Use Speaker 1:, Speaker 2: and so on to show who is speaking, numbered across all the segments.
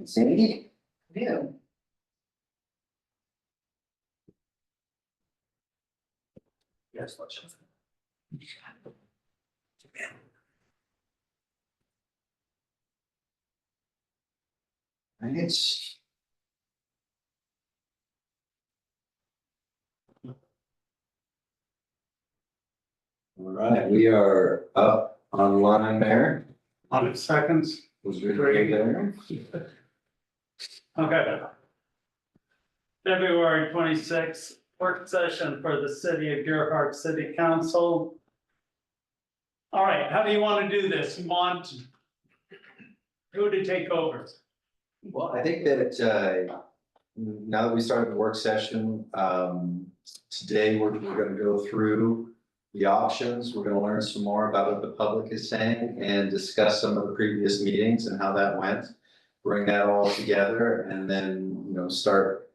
Speaker 1: See? Yeah. Yes, what's it's all right, we are up online there.
Speaker 2: 100 seconds.
Speaker 1: Was very there.
Speaker 2: Okay. February 26th, work session for the City of Deer Park City Council. All right, how do you want to do this? You want who to take over?
Speaker 1: Well, I think that now that we started the work session, today we're gonna go through the options. We're gonna learn some more about what the public is saying and discuss some of the previous meetings and how that went. Bring that all together and then, start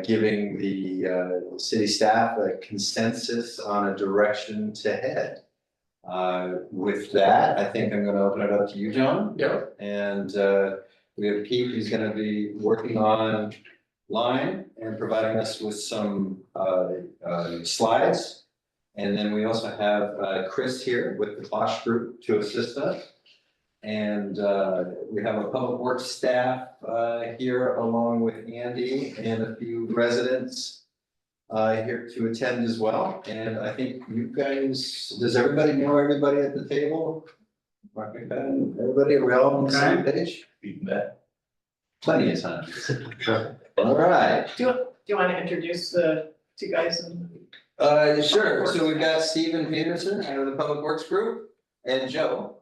Speaker 1: giving the city staff a consensus on a direction to head. With that, I think I'm gonna open it up to you, John.
Speaker 3: Yep.
Speaker 1: And we have Pete, who's gonna be working on line and providing us with some slides. And then we also have Chris here with the Bosch Group to assist us. And we have a public works staff here along with Andy and a few residents here to attend as well. And I think you guys, does everybody know everybody at the table? Mark McFadden, everybody, are we all on the same page? Plenty of time. All right.
Speaker 4: Do you want to introduce the two guys?
Speaker 1: Sure. So we've got Stephen Peterson out of the Public Works Group and Joe,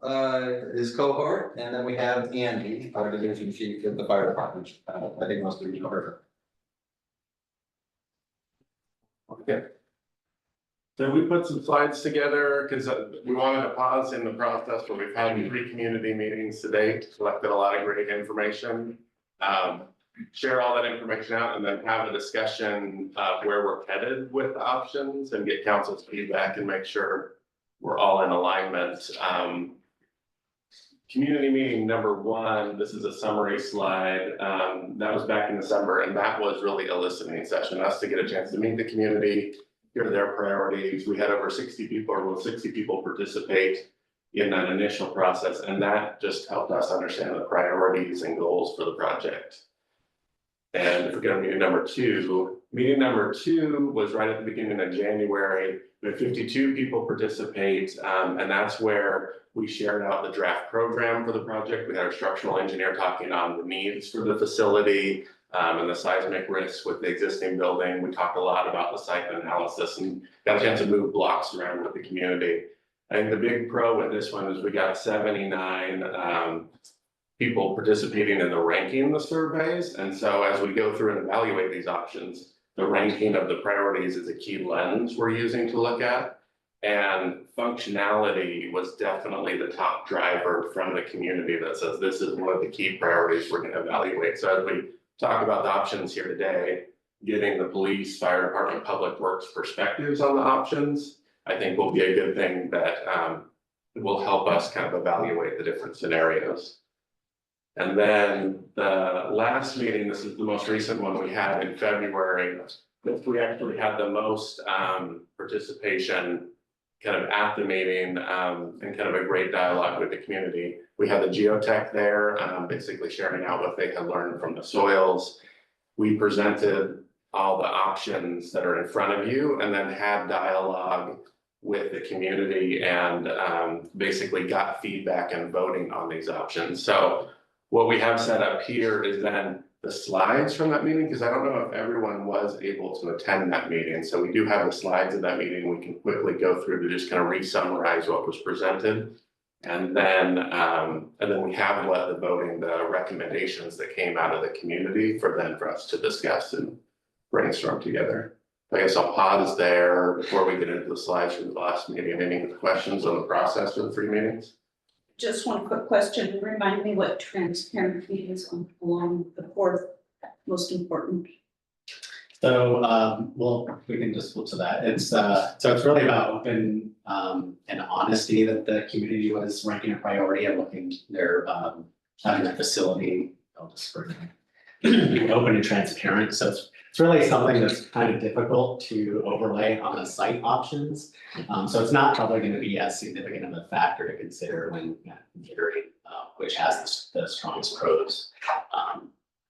Speaker 1: his cohort. And then we have Andy, our division chief of the fire department. I think most of you know her.
Speaker 3: Okay. So we put some slides together because we wanted to pause in the process where we've had 3 community meetings to date, collected a lot of great information. Share all that information out and then have a discussion of where we're headed with the options and get council's feedback and make sure we're all in alignment. Community meeting number 1, this is a summary slide. That was back in December, and that was really a listening session, us to get a chance to meet the community, hear their priorities. We had over 60 people, or will 60 people participate in that initial process, and that just helped us understand the priorities and goals for the project. And if we go to meeting number 2, meeting number 2 was right at the beginning of January. We had 52 people participate, and that's where we shared out the draft program for the project. We had our structural engineer talking on the needs for the facility and the seismic risks with the existing building. We talked a lot about the site analysis and got a chance to move blocks around with the community. I think the big pro with this one is we got 79 people participating in the ranking the surveys. And so as we go through and evaluate these options, the ranking of the priorities is a key lens we're using to look at. And functionality was definitely the top driver from the community that says this is one of the key priorities we're going to evaluate. So as we talk about the options here today, getting the police, fire department, public works perspectives on the options, I think will be a good thing that will help us kind of evaluate the different scenarios. And then the last meeting, this is the most recent one we had in February, we actually had the most participation kind of at the meeting and kind of a great dialogue with the community. We had the geotech there, basically sharing out what they had learned from the soils. We presented all the options that are in front of you and then had dialogue with the community and basically got feedback and voting on these options. So what we have set up here is then the slides from that meeting, because I don't know if everyone was able to attend that meeting. So we do have the slides of that meeting. We can quickly go through to just kind of re-summarize what was presented. And then we have the voting, the recommendations that came out of the community for us to discuss and brainstorm together. I guess I'll pause there before we get into the slides from the last meeting. Any questions on the process of the 3 meetings?
Speaker 4: Just one quick question. Remind me what transparency is along the 4th most important.
Speaker 5: So, well, we can just flip to that. It's, so it's really about open, and honesty that the community was ranking a priority and looking, they're, having a facility, I'll just bring it, be open and transparent. So it's really something that's kind of difficult to overlay on the site options. So it's not probably going to be as significant of a factor to consider when considering, which has the strongest pros.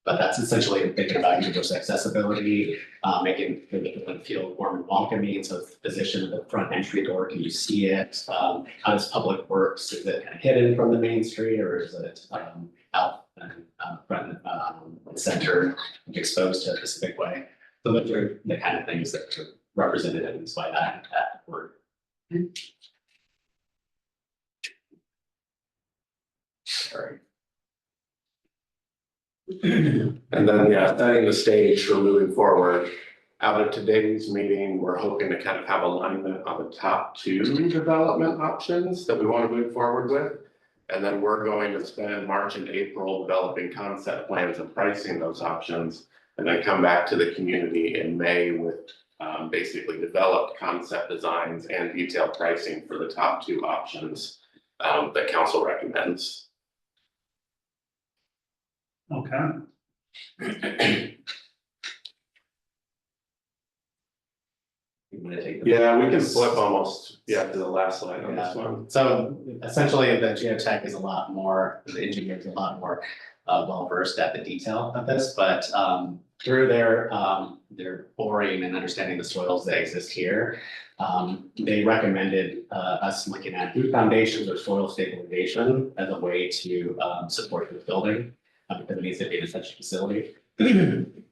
Speaker 5: But that's essentially thinking about universal accessibility, making the feel warm and welcoming. So it's the position of the front entry door, can you see it? How does public works? Is it kind of hidden from the main street, or is it out front and center, exposed to a specific way? So those are the kind of things that are represented in by that word. Sorry.
Speaker 3: And then, yeah, setting the stage for moving forward. Out of today's meeting, we're hoping to kind of have alignment on the top 2 development options that we want to move forward with. And then we're going to spend March and April developing concept plans and pricing those options. And then come back to the community in May with basically developed concept designs and detailed pricing for the top 2 options that council recommends.
Speaker 2: Okay.
Speaker 3: Yeah, we can flip almost, to the last slide on this one.
Speaker 5: So essentially the geotech is a lot more, the engineer is a lot more well versed at the detail of this, but through their boring and understanding the soils that exist here, they recommended us looking at root foundations or soil stabilization as a way to support the building, because it needs to be in such a facility. And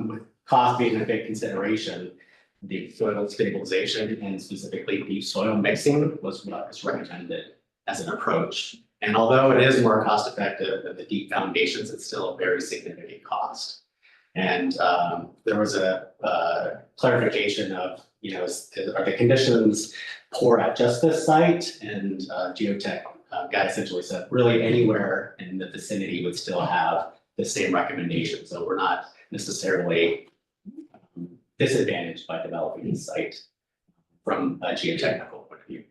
Speaker 5: with cost being a big consideration, the soil stabilization and specifically deep soil mixing was what was recommended as an approach. And although it is more cost effective than the deep foundations, it's still a very significant cost. And there was a clarification of, are the conditions poor at just this site? And geotech guy essentially said, really anywhere in the vicinity would still have the same recommendation. So we're not necessarily disadvantaged by developing the site from a geotechnical point of view.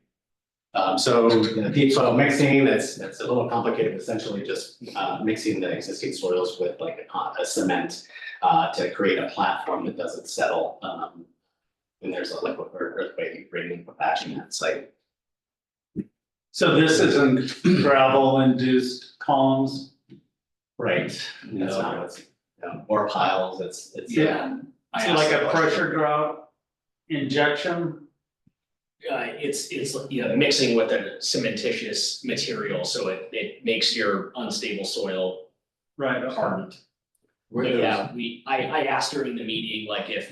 Speaker 5: So the deep soil mixing, that's a little complicated, essentially just mixing the existing soils with like a cement to create a platform that doesn't settle when there's a liquid or earthquake bringing liquefaction at site.
Speaker 2: So this isn't gravel induced columns?
Speaker 5: Right. That's not what's, or piles, it's.
Speaker 2: Yeah. So like a pressure drop injection?
Speaker 6: It's mixing with a cementitious material, so it makes your unstable soil
Speaker 2: Right.
Speaker 6: hardened. Yeah, I asked her in the meeting, like if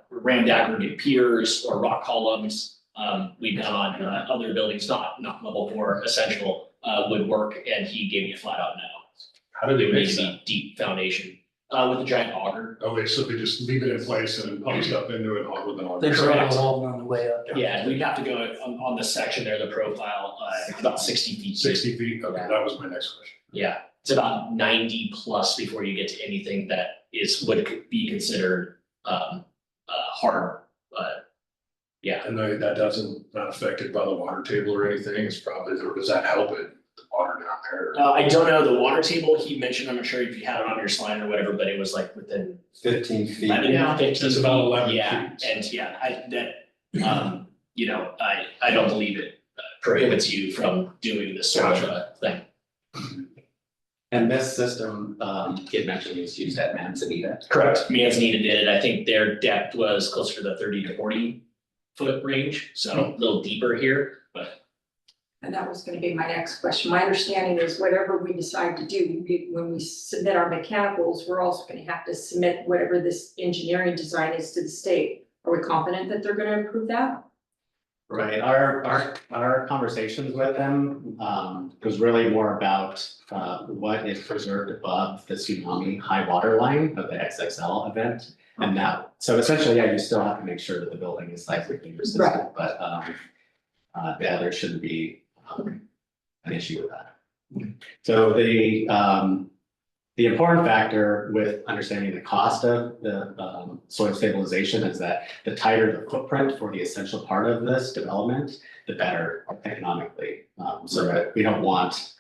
Speaker 6: rammed aggregate piers or rock columns, we've done on other buildings, not level 4 essential, would work, and he gave me a flat out no.
Speaker 7: How do they
Speaker 6: It would need
Speaker 7: mix
Speaker 6: to
Speaker 7: that?
Speaker 6: be deep foundation, with a giant auger.
Speaker 7: Okay, so they just leave it in place and then pump stuff into it all with an
Speaker 6: They
Speaker 7: auger.
Speaker 6: correct.
Speaker 8: on the way up.
Speaker 6: Yeah, we'd have to go on the section there, the profile, about 60 feet.
Speaker 7: 60 feet, okay, that was my next question.
Speaker 6: Yeah, it's about 90 plus before you get to anything that would be considered hard. Yeah,
Speaker 7: And that not affected by the water table or anything, it's probably, or does that help it, the water down there?
Speaker 6: I don't know, the water table he mentioned, I'm not sure if you had it on your slide or whatever, but it was like within
Speaker 1: 15 feet.
Speaker 6: 11, 15
Speaker 7: It's about
Speaker 6: feet.
Speaker 7: 11
Speaker 6: Yeah,
Speaker 7: feet.
Speaker 6: and yeah, I don't believe it prohibits you from doing this sort of thing.
Speaker 5: And this system, Kid mentioned is used at Manzanita.
Speaker 6: Correct. Manzanita did it. I think their depth was closer to the 30 to 40 foot range, so a little deeper here, but.
Speaker 9: And that was gonna be my next question. My understanding is whatever we decide to do, when we submit our mechanicals, we're also gonna have to submit whatever this engineering design is to the state. Are we confident that they're gonna approve that?
Speaker 5: Right, our conversations with them was really more about what is preserved above the tsunami high water line of the XXL event. And that, so essentially, yeah, you still have to make sure that the building is seismically resistant,
Speaker 9: Right.
Speaker 5: but yeah, there shouldn't be an issue with that. So the The important factor with understanding the cost of the soil stabilization is that the tighter the footprint for the essential part of this development, the better economically. So that we don't want,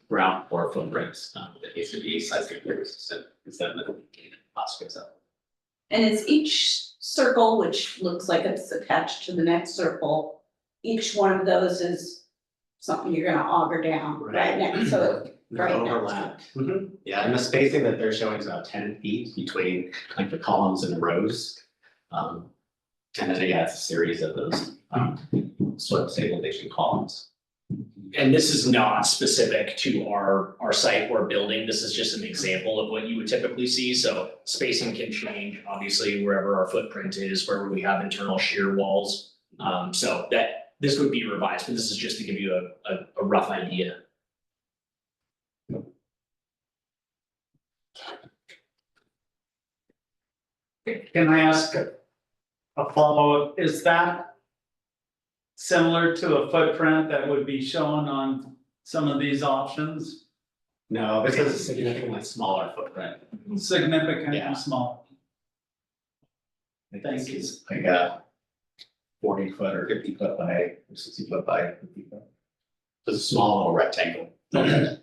Speaker 5: ground floor footprints that needs to be seismic resistant instead of the cost goes up.
Speaker 4: And it's each circle, which looks like it's attached to the next circle. Each one of those is something you're gonna auger down right next, so
Speaker 5: They're
Speaker 4: right next.
Speaker 5: overlapped. Yeah, and the spacing that they're showing is about 10 feet between like the columns and the rows. And then yeah, it's a series of those soil stabilization columns.
Speaker 6: And this is not specific to our site or building. This is just an example of what you would typically see. So spacing can change, obviously, wherever our footprint is, wherever we have internal shear walls. So that this would be revised, but this is just to give you a rough idea.
Speaker 2: Can I ask a follow-up? Is that similar to a footprint that would be shown on some of these options?
Speaker 5: No, this is a significantly smaller footprint.
Speaker 2: Significantly
Speaker 5: Yeah.
Speaker 2: small.
Speaker 5: I think it's like a 40-foot or 50-foot by, or 60-foot by 50 foot. It's a small little rectangle.
Speaker 8: Okay,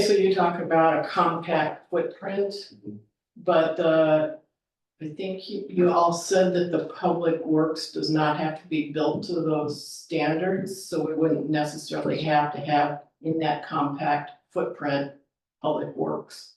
Speaker 8: so you talk about a compact footprint, but I think you all said that the public works does not have to be built to those standards, so we wouldn't necessarily have to have in that compact footprint, public works,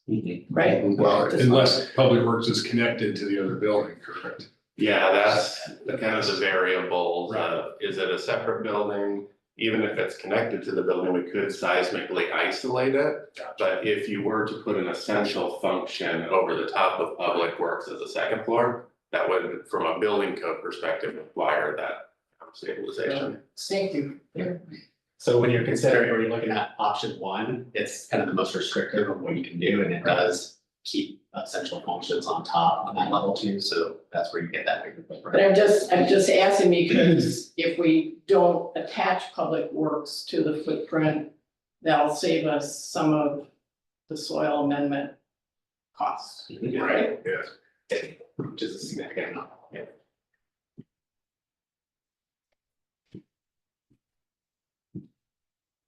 Speaker 8: right?
Speaker 7: Well, unless Public Works is connected to the other building, correct?
Speaker 3: Yeah, that's the kind of the variables of, is it a separate building? Even if it's connected to the building, we could seismically isolate it. But if you were to put an essential function over the top of Public Works as a second floor, that would, from a building code perspective, require that stabilization.
Speaker 8: Thank you.
Speaker 5: So when you're considering, or you're looking at option one, it's kind of the most restrictive of what you can do, and it does keep essential functions on top on that level too, so that's where you get that bigger
Speaker 8: But
Speaker 5: footprint.
Speaker 8: I'm just asking because if we don't attach public works to the footprint, that'll save us some of the soil amendment costs, right?
Speaker 7: Yes.
Speaker 5: Which is a significant amount, yeah.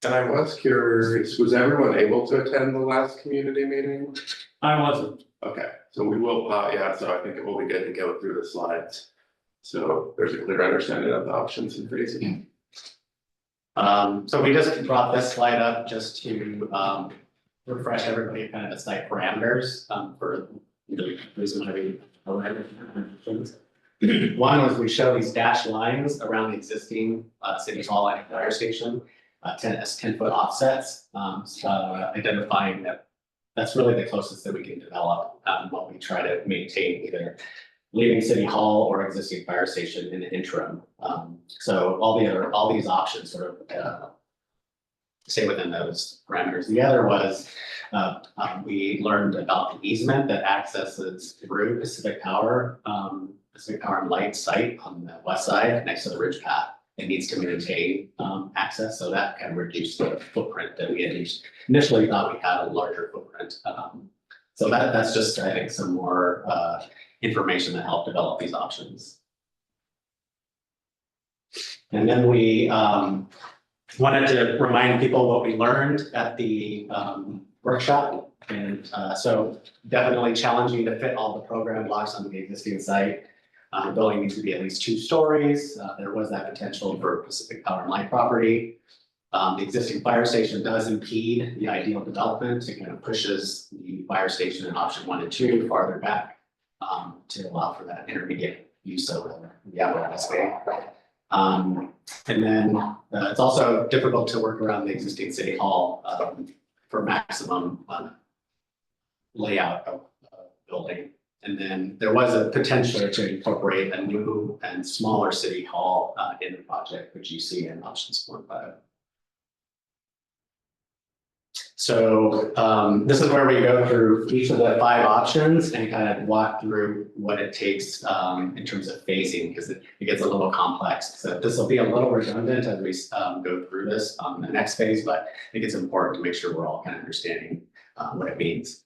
Speaker 3: And I was curious, was everyone able to attend the last community meeting?
Speaker 2: I wasn't.
Speaker 3: Okay, so we will, yeah, so I think it will be good to go through the slides. So there's a clear understanding of the options and phasing.
Speaker 5: So we just brought this slide up just to refresh everybody kind of the site parameters for the reason why we. One was we show these dashed lines around the existing city hall and fire station, 10-foot offsets, identifying that that's really the closest that we can develop while we try to maintain either leaving city hall or existing fire station in the interim. So all these options sort of stay within those parameters. The other was we learned about the easement that accesses through Pacific Power and Light site on the west side next to the ridge path. It needs to maintain access, so that can reduce the footprint that we had initially thought we had a larger footprint. So that's just, I think, some more information that helped develop these options. And then we wanted to remind people what we learned at the workshop. And so definitely challenging to fit all the program blocks on the existing site. The building needs to be at least 2 stories. There was that potential for Pacific Power and Light property. The existing fire station does impede the ideal development. It kind of pushes the fire station in option 1 and 2 farther back to allow for that intermediate use of the apparatus bay. And then it's also difficult to work around the existing city hall for maximum layout of building. And then there was a potential to incorporate a new and smaller city hall in the project, which you see in options 4 and 5. So this is where we go through each of the 5 options and kind of walk through what it takes in terms of phasing, because it gets a little complex. So this will be a little redundant as we go through this on the next phase, but I think it's important to make sure we're all kind of understanding what it means.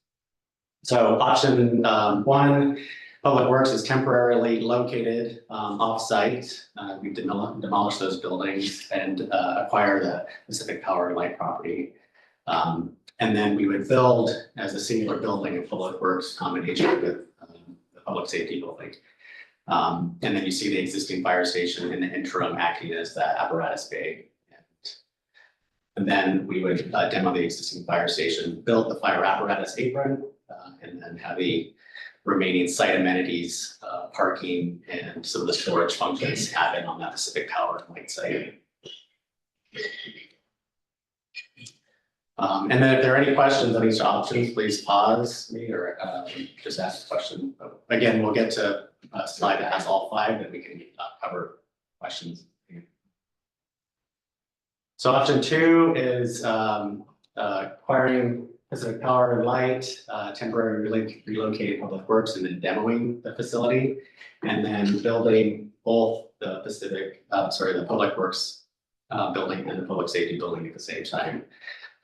Speaker 5: So option 1, Public Works is temporarily located off-site. We demolish those buildings and acquire the Pacific Power and Light property. And then we would build as a singular building a Public Works combination with the public safety building. And then you see the existing fire station in the interim acting as that apparatus bay. And then we would demo the existing fire station, build the fire apparatus apron, and then have the remaining site amenities, parking, and some of the storage functions happen on that Pacific Power and Light site. And then if there are any questions on each option, please pause me or just ask a question. But again, we'll get to a slide that has all 5, and we can cover questions. So option 2 is acquiring Pacific Power and Light, temporarily relocating Public Works, and then demoing the facility, and then building both the the Public Works building and the public safety building at the same time.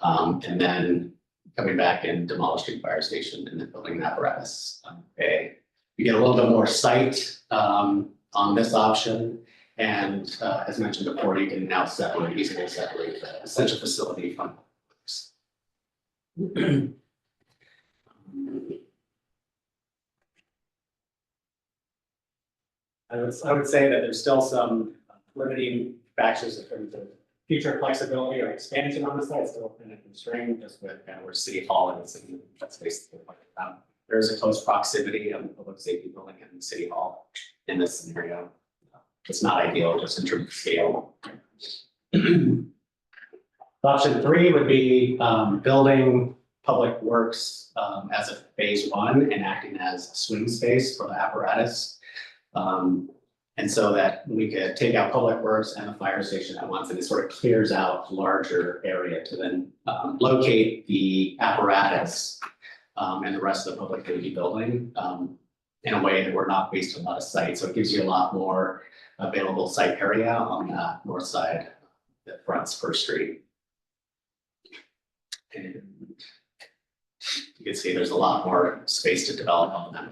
Speaker 5: And then coming back and demolishing fire station and then building an apparatus bay. You get a little bit more site on this option. And as mentioned before, you can now easily separate the essential facility from works. I would say that there's still some limiting factors in terms of future flexibility or expansion on the site, still kind of constrained just with kind of where City Hall is, and that's basically what there is a close proximity of the public safety building and City Hall in this scenario. It's not ideal just in terms of scale. Option 3 would be building Public Works as a phase 1 and acting as swing space for the apparatus. And so that we could take out Public Works and the fire station at once, and it sort of clears out a larger area to then locate the apparatus and the rest of the public safety building in a way that we're not wasting a lot of site. So it gives you a lot more available site area on the north side that fronts First Street. And you can see there's a lot more space to develop on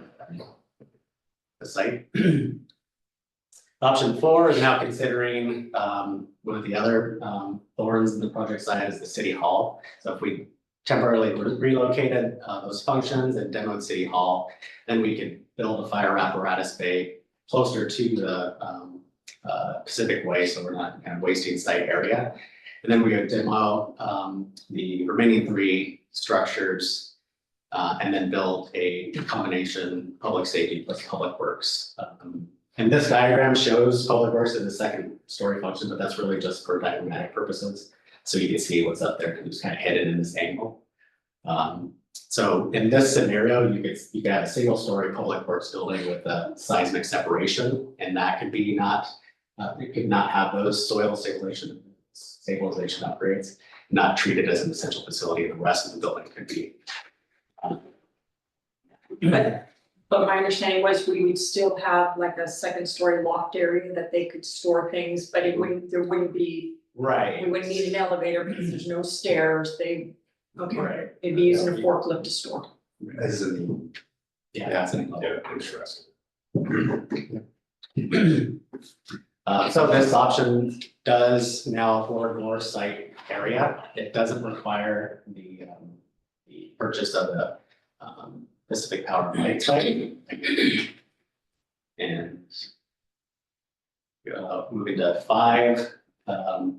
Speaker 5: the site. Option 4 is now considering one of the other thorns in the project side is the City Hall. So if we temporarily relocated those functions and demoed City Hall, then we could build a fire apparatus bay closer to the Pacific Way, so we're not kind of wasting site area. And then we would demo the remaining 3 structures and then build a combination public safety plus Public Works. And this diagram shows Public Works as a 2nd story function, but that's really just for diagrammatic purposes. So you can see what's up there because it's kind of hidden in this angle. So in this scenario, you could have a 1-story Public Works building with a seismic separation, and that could be it could not have those soil stabilization upgrades, not treated as an essential facility. The rest of the building could be.
Speaker 9: But my understanding was we would still have like a 2nd-story loft area that they could store things, but there wouldn't be.
Speaker 5: Right.
Speaker 9: We wouldn't need an elevator because there's no stairs,
Speaker 5: Right.
Speaker 9: they'd be using a forklift to store.
Speaker 1: As in,
Speaker 5: Yeah, that's an
Speaker 7: Interesting.
Speaker 5: So this option does now afford more site area. It doesn't require the purchase of the Pacific Power and Light site. And moving to 5.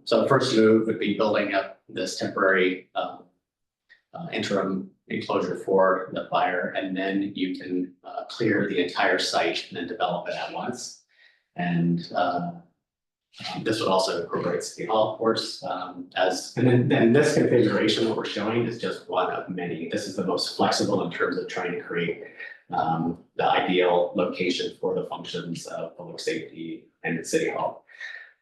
Speaker 5: So the first move would be building up this temporary interim enclosure for the fire, and then you can clear the entire site and then develop it at once. And this would also incorporate City Hall, of course, and then this configuration, what we're showing is just one of many. This is the most flexible in terms of trying to create the ideal location for the functions of public safety and City Hall.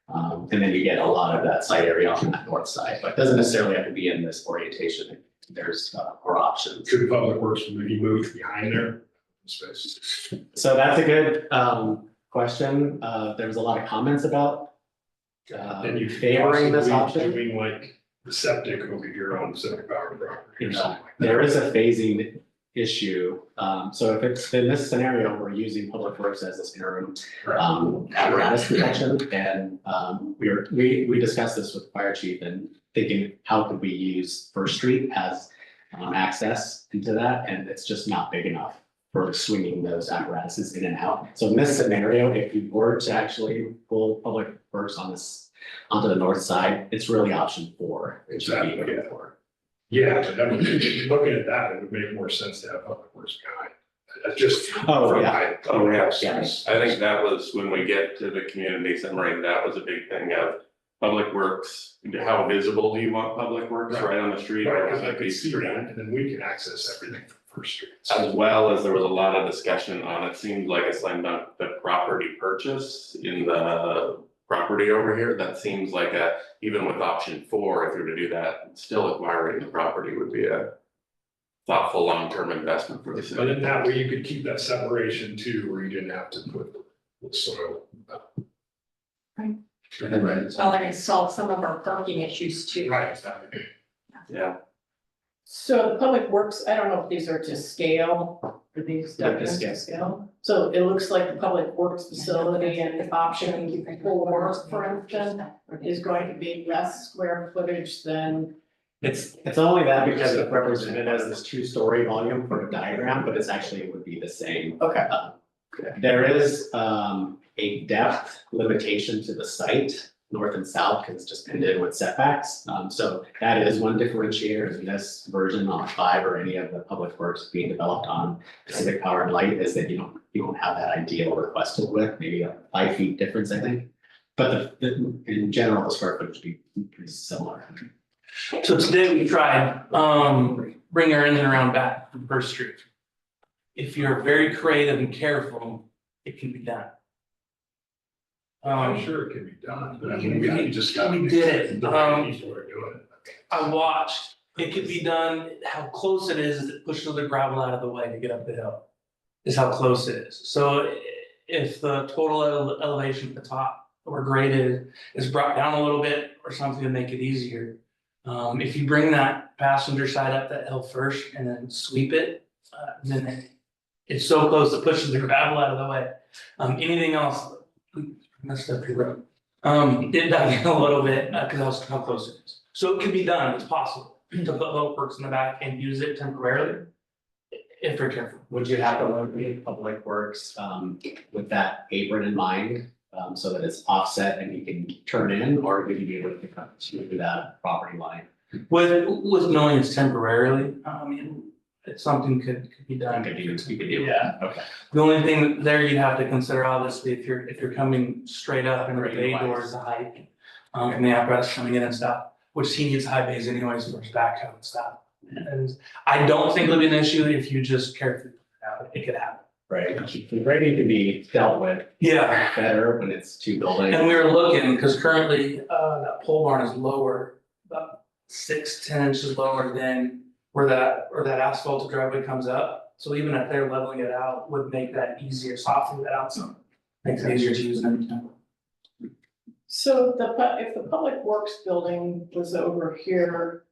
Speaker 5: And then you get a lot of that site area on that north side, but it doesn't necessarily have to be in this orientation. It there's more options.
Speaker 7: Could Public Works maybe move behind there? Space.
Speaker 5: So that's a good question. There was a lot of comments about
Speaker 7: And you
Speaker 5: favoring this
Speaker 7: possibly
Speaker 5: option.
Speaker 7: doing like the septic over here on Pacific Power property or something like that.
Speaker 5: There is a phasing issue. So if it's in this scenario, we're using Public Works as this interim apparatus protection. And we discussed this with the fire chief and thinking, how could we use First Street as access into that? And it's just not big enough for swinging those apparatuses in and out. So in this scenario, if you were to actually pull Public Works on this, onto the north side, it's really option 4. It should be
Speaker 7: Exactly,
Speaker 5: looking for.
Speaker 7: Yeah, but I mean, if you're looking at that, it would make more sense to have Public Works behind. That's just.
Speaker 5: Oh,
Speaker 7: from
Speaker 5: yeah.
Speaker 7: my-
Speaker 3: Oh, yeah.
Speaker 5: Yes.
Speaker 3: I think that was when we get to the community summary, that was a big thing of Public Works, how visible do you want Public Works right on the street?
Speaker 7: Right,
Speaker 3: Or
Speaker 7: because
Speaker 3: is
Speaker 7: I
Speaker 3: it
Speaker 7: could
Speaker 3: be
Speaker 7: see
Speaker 3: street?
Speaker 7: that, and then we can access everything from First Street.
Speaker 3: As well as there was a lot of discussion on, it seemed like a slam dunk, the property purchase in the property over here. That seems like even with option 4, if you were to do that, still acquiring the property would be a thoughtful long-term investment for the
Speaker 7: But
Speaker 3: city.
Speaker 7: in that way, you could keep that separation too, where you didn't have to put the soil.
Speaker 4: Right.
Speaker 9: Well, and it solved some of our parking issues too.
Speaker 7: Right, exactly.
Speaker 3: Yeah,
Speaker 8: So the Public Works, I don't know if these are to scale, are these
Speaker 5: They're to
Speaker 8: documents
Speaker 5: scale.
Speaker 8: to scale? So it looks like the Public Works facility and option 4, for instance, is going to be less square footage than.
Speaker 5: It's only that because it's represented as this 2-story volume for a diagram, but it's actually it would be the same.
Speaker 8: Okay.
Speaker 5: There is a depth limitation to the site, north and south, because it's just pinned in with setbacks. So that is one differentiator in this version on 5 or any of the Public Works being developed on Pacific Power and Light is that you don't have that ideal requested width, maybe a 5 feet difference, I think. But in general, the square footage would be pretty similar.
Speaker 10: So today we tried, bring our in and around back from First Street. If you're very creative and careful, it can be done.
Speaker 7: I'm sure it can be done, but I mean, we just got.
Speaker 10: We did it.
Speaker 7: People are doing it.
Speaker 10: I watched, it could be done, how close it is it pushes the gravel out of the way to get up the hill. Is how close it is. So if the total elevation at the top or graded is brought down a little bit or something to make it easier. If you bring that passenger side up that hill first and then sweep it, then it's so close it pushes the gravel out of the way. Anything else, messed up your road. It does a little bit, cause that's how close it is. So it can be done, it's possible to put Public Works in the back and use it temporarily. If you're careful.
Speaker 5: Would you have to locate Public Works with that apron in mind, so that it's offset and you can turn in, or would you be able to come to that property line?
Speaker 10: With knowing it's temporarily, it's something could be done.
Speaker 5: You could do.
Speaker 10: Yeah.
Speaker 5: Okay.
Speaker 10: The only thing there you'd have to consider, obviously, if you're coming straight up and the bay door is the height, and the apparatus coming in and stuff, which he needs high bays anyways for his backhoe and stuff. And I don't think it'll be an issue if you just carefully put it out, it could happen.
Speaker 5: Right, the grading can be dealt with
Speaker 10: Yeah,
Speaker 5: better when it's 2 buildings.
Speaker 10: and we were looking, because currently, that pole barn is lower, about 10 inches lower than where that asphalt driveway comes up. So even if they're leveling it out, would make that easier, soften that out some, makes it easier to use and everything.
Speaker 8: So if the Public Works building was over here,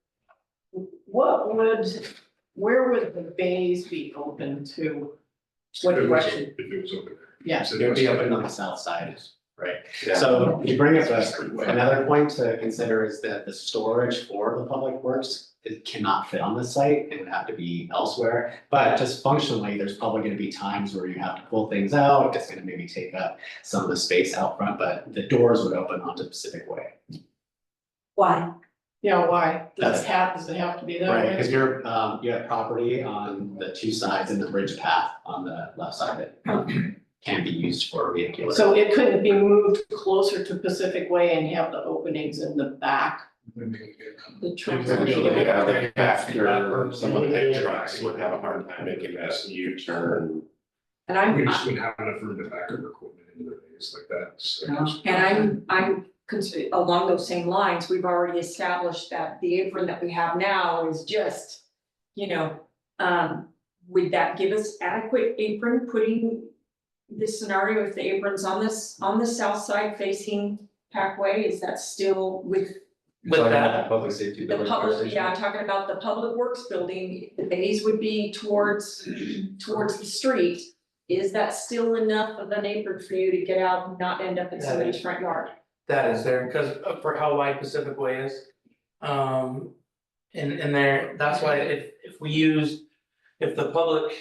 Speaker 8: where would the bays be open to? What
Speaker 7: If it was-
Speaker 8: direction?
Speaker 7: If it was open there.
Speaker 8: Yeah.
Speaker 7: So
Speaker 5: It would be open on the south side, right?
Speaker 3: yeah.
Speaker 5: So you bring up another point to consider is that the storage for the Public Works, it cannot fit on the site, it would have to be elsewhere. But just functionally, there's probably gonna be times where you have to pull things out, it's gonna maybe take up some of the space out front, but the doors would open onto Pacific Way.
Speaker 4: Why?
Speaker 8: Yeah, why? Does it have to be that way?
Speaker 5: Right, because you have property on the 2 sides and the bridge path on the left side that can be used for vehicular.
Speaker 8: So it couldn't be moved closer to Pacific Way and have the openings in the back? The trucks.
Speaker 3: Yeah, the after some of the big trucks would have a hard time making that U-turn.
Speaker 9: And
Speaker 7: We just wouldn't have enough room to back up equipment into the things like that, so.
Speaker 9: I'm along those same lines, we've already established that the apron that we have now is just you know, would that give us adequate apron, putting this scenario, if the apron's on the south side facing Packway, is that still with
Speaker 10: With
Speaker 1: Talking about
Speaker 10: that,
Speaker 1: the public safety
Speaker 9: the
Speaker 1: building. fire
Speaker 9: public,
Speaker 1: station?
Speaker 9: yeah, I'm talking about the public works building, the bays would be towards the street. Is that still enough of an apron for you to get out and not end up in somebody's front yard?
Speaker 10: that is there, because for how wide Pacific Way is. And there, that's why if we use, if the public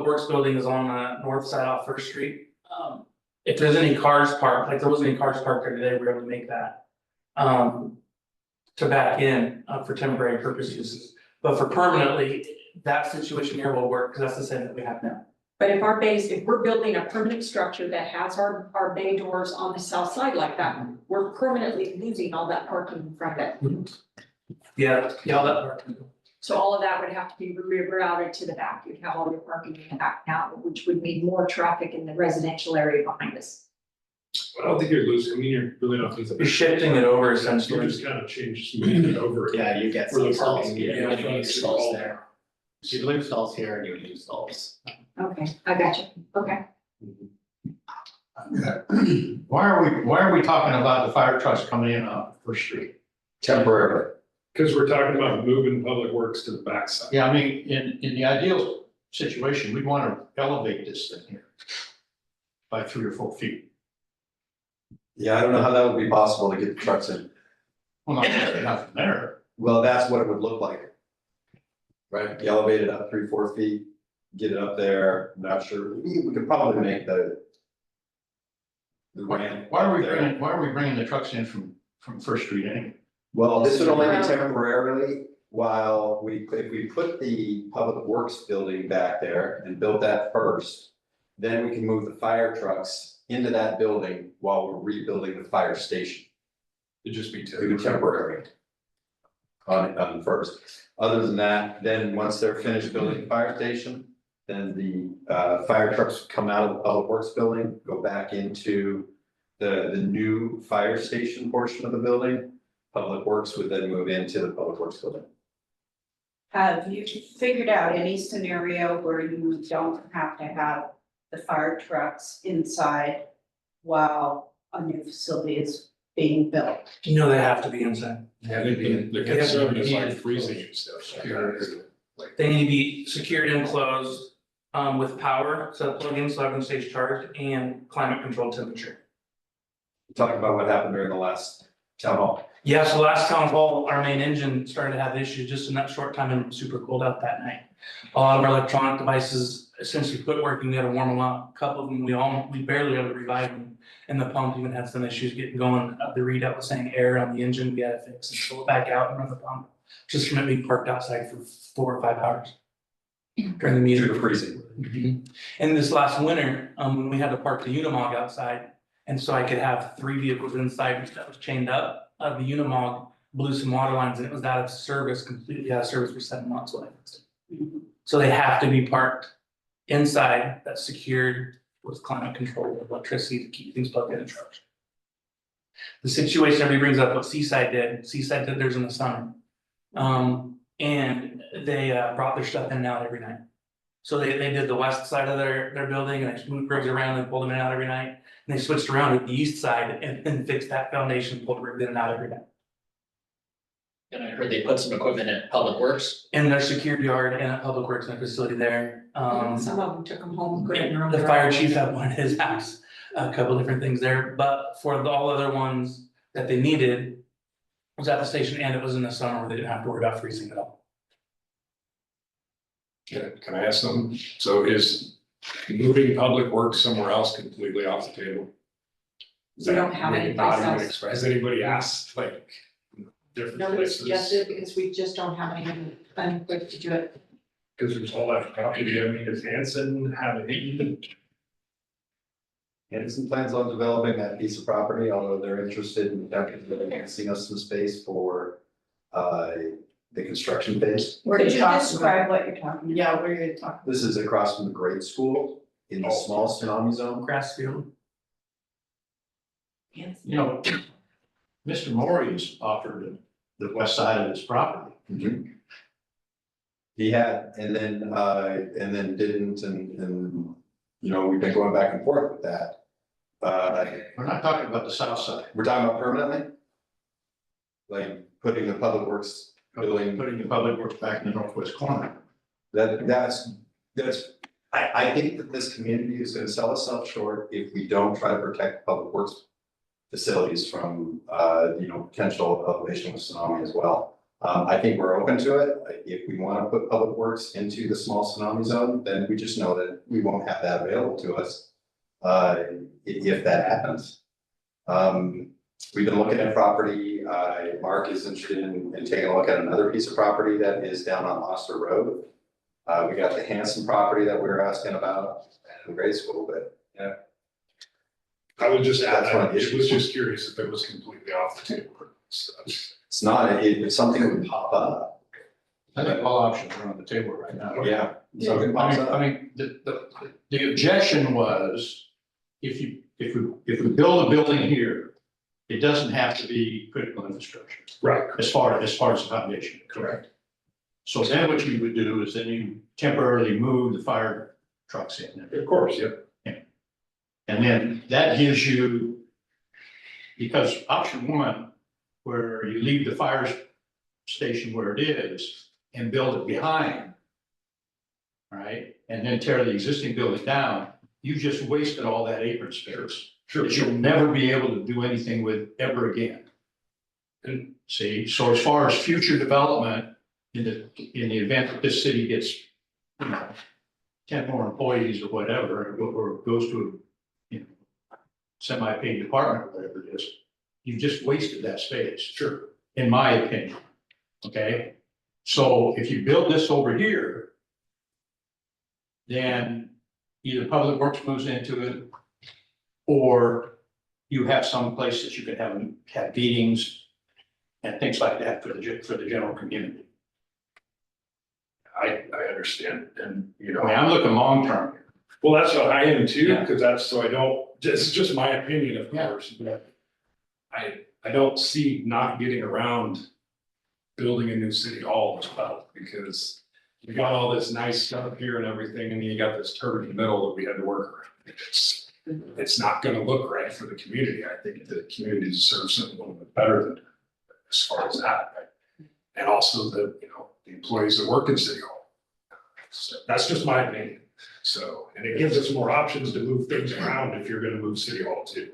Speaker 10: works building is on the north side off First Street. If there's any cars parked, like there wasn't any cars parked there today, we were able to make that. To back in, for temporary purposes, but for permanently, that situation here will work, because that's the same that we have now.
Speaker 9: But if we're building a permanent structure that has our bay doors on the south side like that, we're permanently losing all that parking in front of it.
Speaker 10: Yeah, that part.
Speaker 9: So all of that would have to be rerouted to the back. You'd have all your parking in the back now, which would mean more traffic in the residential area behind us.
Speaker 7: I don't think you're losing, I mean, you're really not losing.
Speaker 10: You're shifting it over
Speaker 7: You
Speaker 10: essentially.
Speaker 7: just kind of change, moving it over.
Speaker 5: Yeah, you get
Speaker 7: For the
Speaker 5: some stalls,
Speaker 7: parking,
Speaker 5: you're
Speaker 7: yeah.
Speaker 5: gonna use stalls there. So you leave stalls here and you use stalls.
Speaker 9: Okay, I got you. Okay.
Speaker 11: Why are we talking about the fire trucks coming in off First Street?
Speaker 1: Temporarily.
Speaker 7: Because we're talking about moving public works to the backside.
Speaker 11: Yeah, I mean, in the ideal situation, we'd want to elevate this thing here by 3 or 4 feet.
Speaker 1: Yeah, I don't know how that would be possible to get the trucks in.
Speaker 11: Well, nothing there.
Speaker 1: Well, that's what it would look like. Right, you elevate it up 3, 4 feet, get it up there, not sure, we could probably make the ramp.
Speaker 11: Why are we
Speaker 1: up there.
Speaker 11: bringing the trucks in from First Street anyway?
Speaker 1: Well, this would only be temporarily while if we put the public works building back there and built that first. Then we can move the fire trucks into that building while we're rebuilding the fire station.
Speaker 7: It'd just be
Speaker 1: It would be temporary. On first, other than that, then once they're finished building the fire station, then the fire trucks come out of the public works building, go back into the new fire station portion of the building. Public works would then move into the public works building.
Speaker 4: Have you figured out any scenario where you don't have to have the fire trucks inside while a new facility is being built?
Speaker 10: You know they have to be inside.
Speaker 7: Yeah, the concern is like freezing and stuff.
Speaker 10: They need to be secured and closed, with power, so plug in so everyone stays charged, and climate controlled temperature.
Speaker 1: Talk about what happened during the last town hall.
Speaker 10: Yeah, so last town hall, our main engine started to have issues just in that short time, and it was super cold out that night. A lot of our electronic devices essentially quit working, we had to warm them up, a couple of them, we barely able to revive them. And the pump even had some issues getting going, the readout was saying air on the engine, we had to fix and pull it back out and run the pump. Just from it being parked outside for 4 or 5 hours during the meeting.
Speaker 1: Due to freezing.
Speaker 10: Mhm. And this last winter, when we had to park the Unimog outside, and so I could have 3 vehicles inside that was chained up, the Unimog blew some water lines and it was out of service, completely out of service for 7 months when I fixed it. So they have to be parked inside, that's secured with climate control, with electricity to keep things plugged in and charged. The situation everybody brings up, what Seaside did theirs in the summer. And they brought their stuff in and out every night. So they did the west side of their building and they moved rigs around and pulled them in and out every night. And they switched around to the east side and fixed that foundation, pulled rigs in and out every night.
Speaker 6: And I heard they put some equipment at Public Works.
Speaker 10: In their security yard and at Public Works and facility there.
Speaker 9: Some of them took them home and put it in their own.
Speaker 10: The fire
Speaker 9: garage.
Speaker 10: chief had one at his house, a couple different things there, but for all other ones that they needed. Was at the station and it was in the summer where they didn't have to worry about freezing at all.
Speaker 7: Can I ask something? So is moving public works somewhere else completely off the table? Is
Speaker 9: We
Speaker 7: that
Speaker 9: don't have any
Speaker 7: not
Speaker 9: place
Speaker 7: even
Speaker 9: else.
Speaker 7: expressed? Has anybody asked like different
Speaker 9: Nobody
Speaker 7: places?
Speaker 9: suggested because we just don't have any place to do it.
Speaker 7: Because there's all that property, I mean, does Hanson have a even?
Speaker 1: Hanson plans on developing that piece of property, although they're interested in enhancing us some space for the construction phase.
Speaker 8: Where
Speaker 4: Could
Speaker 8: you
Speaker 4: you
Speaker 8: talking
Speaker 4: describe
Speaker 8: about?
Speaker 4: what you're talking about?
Speaker 8: Yeah, where are you talking?
Speaker 1: This is across from the grade school in the small tsunami zone.
Speaker 10: Grassfield.
Speaker 11: You know, Mr. Maury has offered the west side of his property.
Speaker 1: Mhm. He had, and then didn't, and, you know, we've been going back and forth with that.
Speaker 11: We're not talking about the south side,
Speaker 1: We're talking about permanently? Like putting the public works building,
Speaker 11: putting the public works back in the northwest corner.
Speaker 1: that's, I think that this community is gonna sell itself short if we don't try to protect public works facilities from, you know, potential elevation with tsunami as well. I think we're open to it. If we want to put public works into the small tsunami zone, then we just know that we won't have that available to us. If that happens. We've been looking at property, Mark is interested in taking a look at another piece of property that is down on Oster Road. We got the Hanson property that we were asking about in grade school, but yeah.
Speaker 7: I would just add,
Speaker 1: That's one of the
Speaker 7: I was
Speaker 1: issues.
Speaker 7: just curious if it was completely off the table. So,
Speaker 1: It's not, it's something that would pop up.
Speaker 11: I think all options are on the table right now.
Speaker 1: Yeah. Something pops up.
Speaker 11: I mean, the objection was, if we build a building here, it doesn't have to be critical infrastructure,
Speaker 7: right,
Speaker 11: as far as the foundation, correct? So then what you would do is then you temporarily move the fire trucks in.
Speaker 7: of course, yeah.
Speaker 11: And then that gives you, because option one, where you leave the fire station where it is and build it behind, right? And then tear the existing building down, you just wasted all that apron space.
Speaker 7: Sure,
Speaker 11: That you'll never be able to do anything with ever again. And see, so as far as future development, in the event that this city gets, you know, 10 more employees or whatever, or goes to a, you know, semi-paid department or whatever it is, you've just wasted that space.
Speaker 7: Sure.
Speaker 11: In my opinion, okay? So if you build this over here, then either Public Works moves into it, or you have some place that you can have meetings and things like that for the general community.
Speaker 7: I understand, and, you
Speaker 11: I mean,
Speaker 7: know,
Speaker 11: I'm looking long-term here.
Speaker 7: well, that's what I am too,
Speaker 11: Yeah.
Speaker 7: because that's, so I don't, it's just my opinion, of
Speaker 11: Yeah.
Speaker 7: course, but I don't see not getting around building a new city hall as well, because you got all this nice stuff here and everything, and then you got this turd in the middle that we had to work around. It's not gonna look right for the community. I think the community deserves something a little bit better than as far as that. Right? And also the, you know, the employees that work in City Hall. So that's just my opinion. So, and it gives us more options to move things around if you're gonna move City Hall too.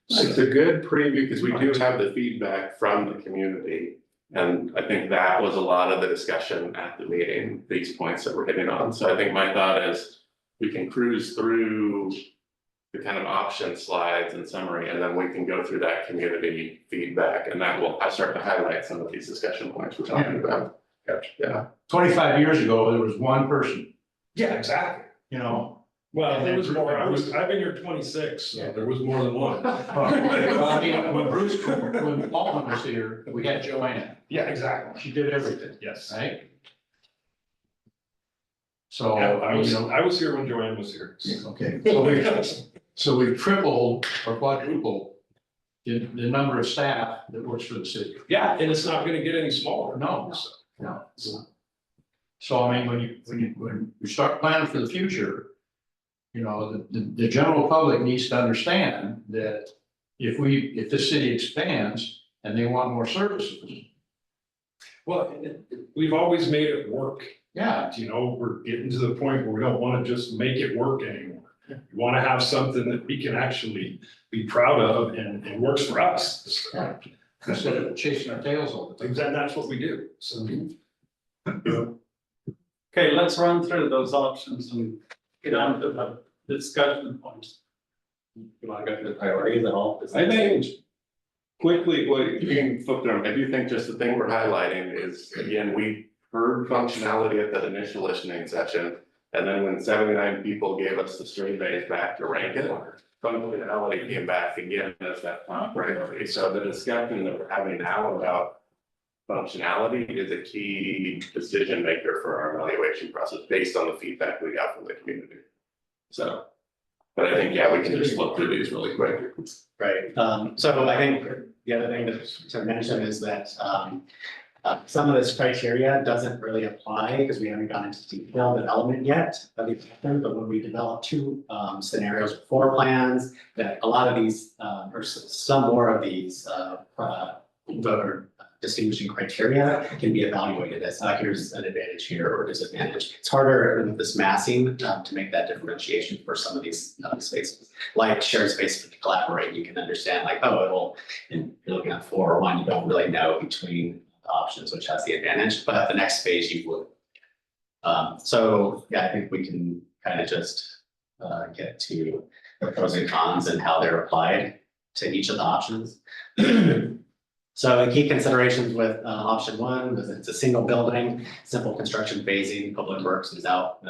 Speaker 3: It's a good preview because we do have the feedback from the community. And I think that was a lot of the discussion at the meeting, these points that we're hitting on. So I think my thought is we can cruise through the kind of option slides and summary, and then we can go through that community feedback, and that will, I start to highlight some of these discussion points we're talking about.
Speaker 7: Gotcha.
Speaker 3: Yeah.
Speaker 11: 25 years ago, there was one person,
Speaker 7: Yeah, exactly.
Speaker 11: you know.
Speaker 7: Well, there was more. I've been here 26, so there was more than one.
Speaker 11: Well, I mean, when Paulman was here, we had Joanna.
Speaker 7: Yeah, exactly.
Speaker 11: She did everything,
Speaker 7: Yes.
Speaker 11: right? So,
Speaker 7: Yeah, I
Speaker 11: you know,
Speaker 7: was here when Joanne was here.
Speaker 11: okay, so we've tripled or quadrupled the number of staff that works for the city.
Speaker 7: Yeah, and it's not gonna get any smaller.
Speaker 11: No.
Speaker 7: So,
Speaker 11: No. So I mean, when you start planning for the future, you know, the general public needs to understand that if this city expands and they want more services,
Speaker 7: well, we've always made it work.
Speaker 11: yeah,
Speaker 7: You know, we're getting to the point where we don't wanna just make it work anymore. We wanna have something that we can actually be proud of and works for us.
Speaker 11: yeah. Instead of chasing our tails all the time.
Speaker 7: And that's what we do, so.
Speaker 2: Okay, let's run through those options and get on to the discussion points.
Speaker 3: You want to go through the priorities and all?
Speaker 7: I think
Speaker 3: Quickly, well, you can flip through them. I do think just the thing we're highlighting is, again, we heard functionality at that initial listening session. And then when 79 people gave us the surveys back to rank it, functionality came back again as that top priority. So the discussion that we're having now about functionality is a key decision maker for our evaluation process based on the feedback we got from the community. So, but I think, yeah, we can just look through these really quick.
Speaker 5: Right, so I think the other thing to mention is that, Some of this criteria doesn't really apply because we haven't gone into detailed development yet of the plan, but when we develop two scenarios with floor plans, that a lot of these, or some more of these voter distinguishing criteria can be evaluated as, here's an advantage here or disadvantage. It's harder with this massing to make that differentiation for some of these spaces. Like shared space to collaborate, you can understand like, oh, it'll, and you're looking at 4 or 1, you don't really know between the options, which has the advantage, but at the next phase you would. So yeah, I think we can kind of just get to the pros and cons and how they're applied to each of the options. So key considerations with option 1 is it's a single building, simple construction phasing, public works is out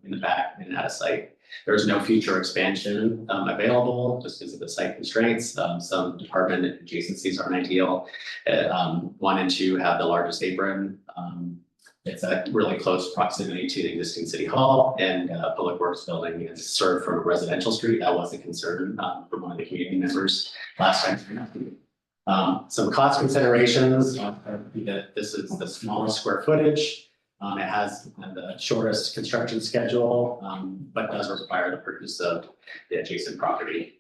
Speaker 5: in the back and out of sight. There's no future expansion available just because of the site constraints. Some department adjacencies aren't ideal. 1 and 2 have the largest apron. It's a really close proximity to the existing city hall, and public works building is served from a residential street. That was a concern from one of the community members last time. Some cost considerations, that this is the smallest square footage. It has the shortest construction schedule, but does require the purchase of the adjacent property.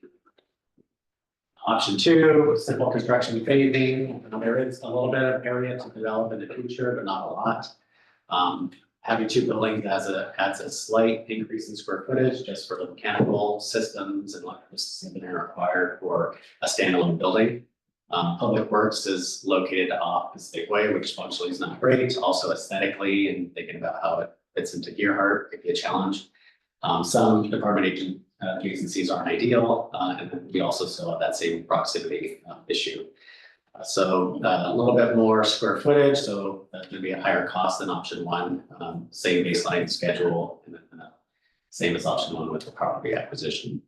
Speaker 5: Option 2, simple construction phasing. There is a little bit of area to develop in the future, but not a lot. Having 2 buildings adds a slight increase in square footage just for the mechanical systems and electrical systems that are required for a standalone building. Public Works is located off Pacific Way, which functionally is not great. Also aesthetically and thinking about how it fits into Gearhart could be a challenge. Some department agencies aren't ideal, and then we also still have that same proximity issue. So a little bit more square footage, so that's going to be a higher cost than option 1. Same baseline schedule, and then same as option 1 with the property acquisition.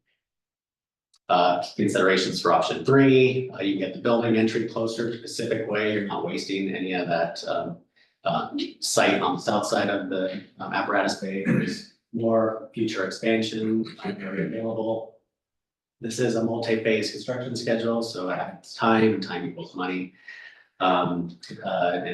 Speaker 5: Considerations for option 3, you get the building entry closer to Pacific Way. You're not wasting any of that site on the south side of the apparatus bay. There's more future expansion area available. This is a multi-phase construction schedule, so it's time equals money. And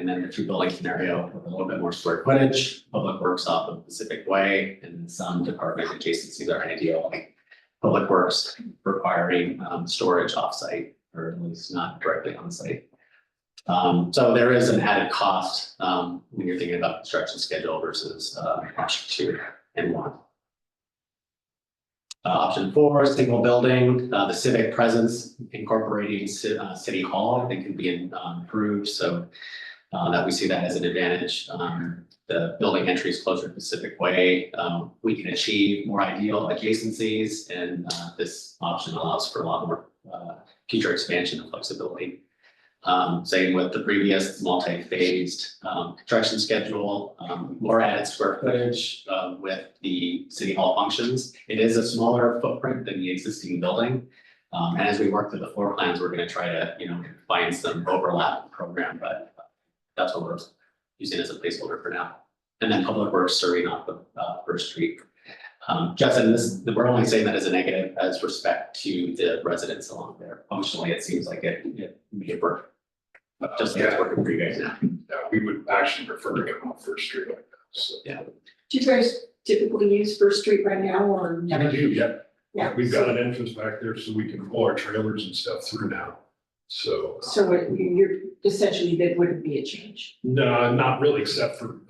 Speaker 5: then the 2 building scenario with a little bit more square footage, public works off of Pacific Way, and some department adjacencies are ideal, like public works requiring storage offsite, or at least not directly on site. So there is an added cost when you're thinking about construction schedule versus option 2 and 1. Option 4, single building, the civic presence incorporating city hall, I think can be improved, so that we see that as an advantage. The building entry is closer to Pacific Way. We can achieve more ideal adjacencies, and this option allows for a lot more future expansion and flexibility. Same with the previous multi-phased construction schedule, more added square footage with the city hall functions. It is a smaller footprint than the existing building. And as we work through the floor plans, we're going to try to, find some overlap in the program, but that's what we're using as a placeholder for now. And then public works serving off of First Street. Justin, we're only saying that as a negative as respect to the residents along there. Functionally, it seems like it may work. Just like it's working for you guys now.
Speaker 7: Yeah, we would actually prefer to get on First Street like that, so.
Speaker 5: Yeah.
Speaker 9: Do you guys typically use First Street right now or?
Speaker 7: We do, yeah.
Speaker 9: Yeah.
Speaker 7: We've got an entrance back there so we can pull our trailers and stuff through now, so.
Speaker 9: So you're essentially, that wouldn't be a change.
Speaker 7: No, not really, except for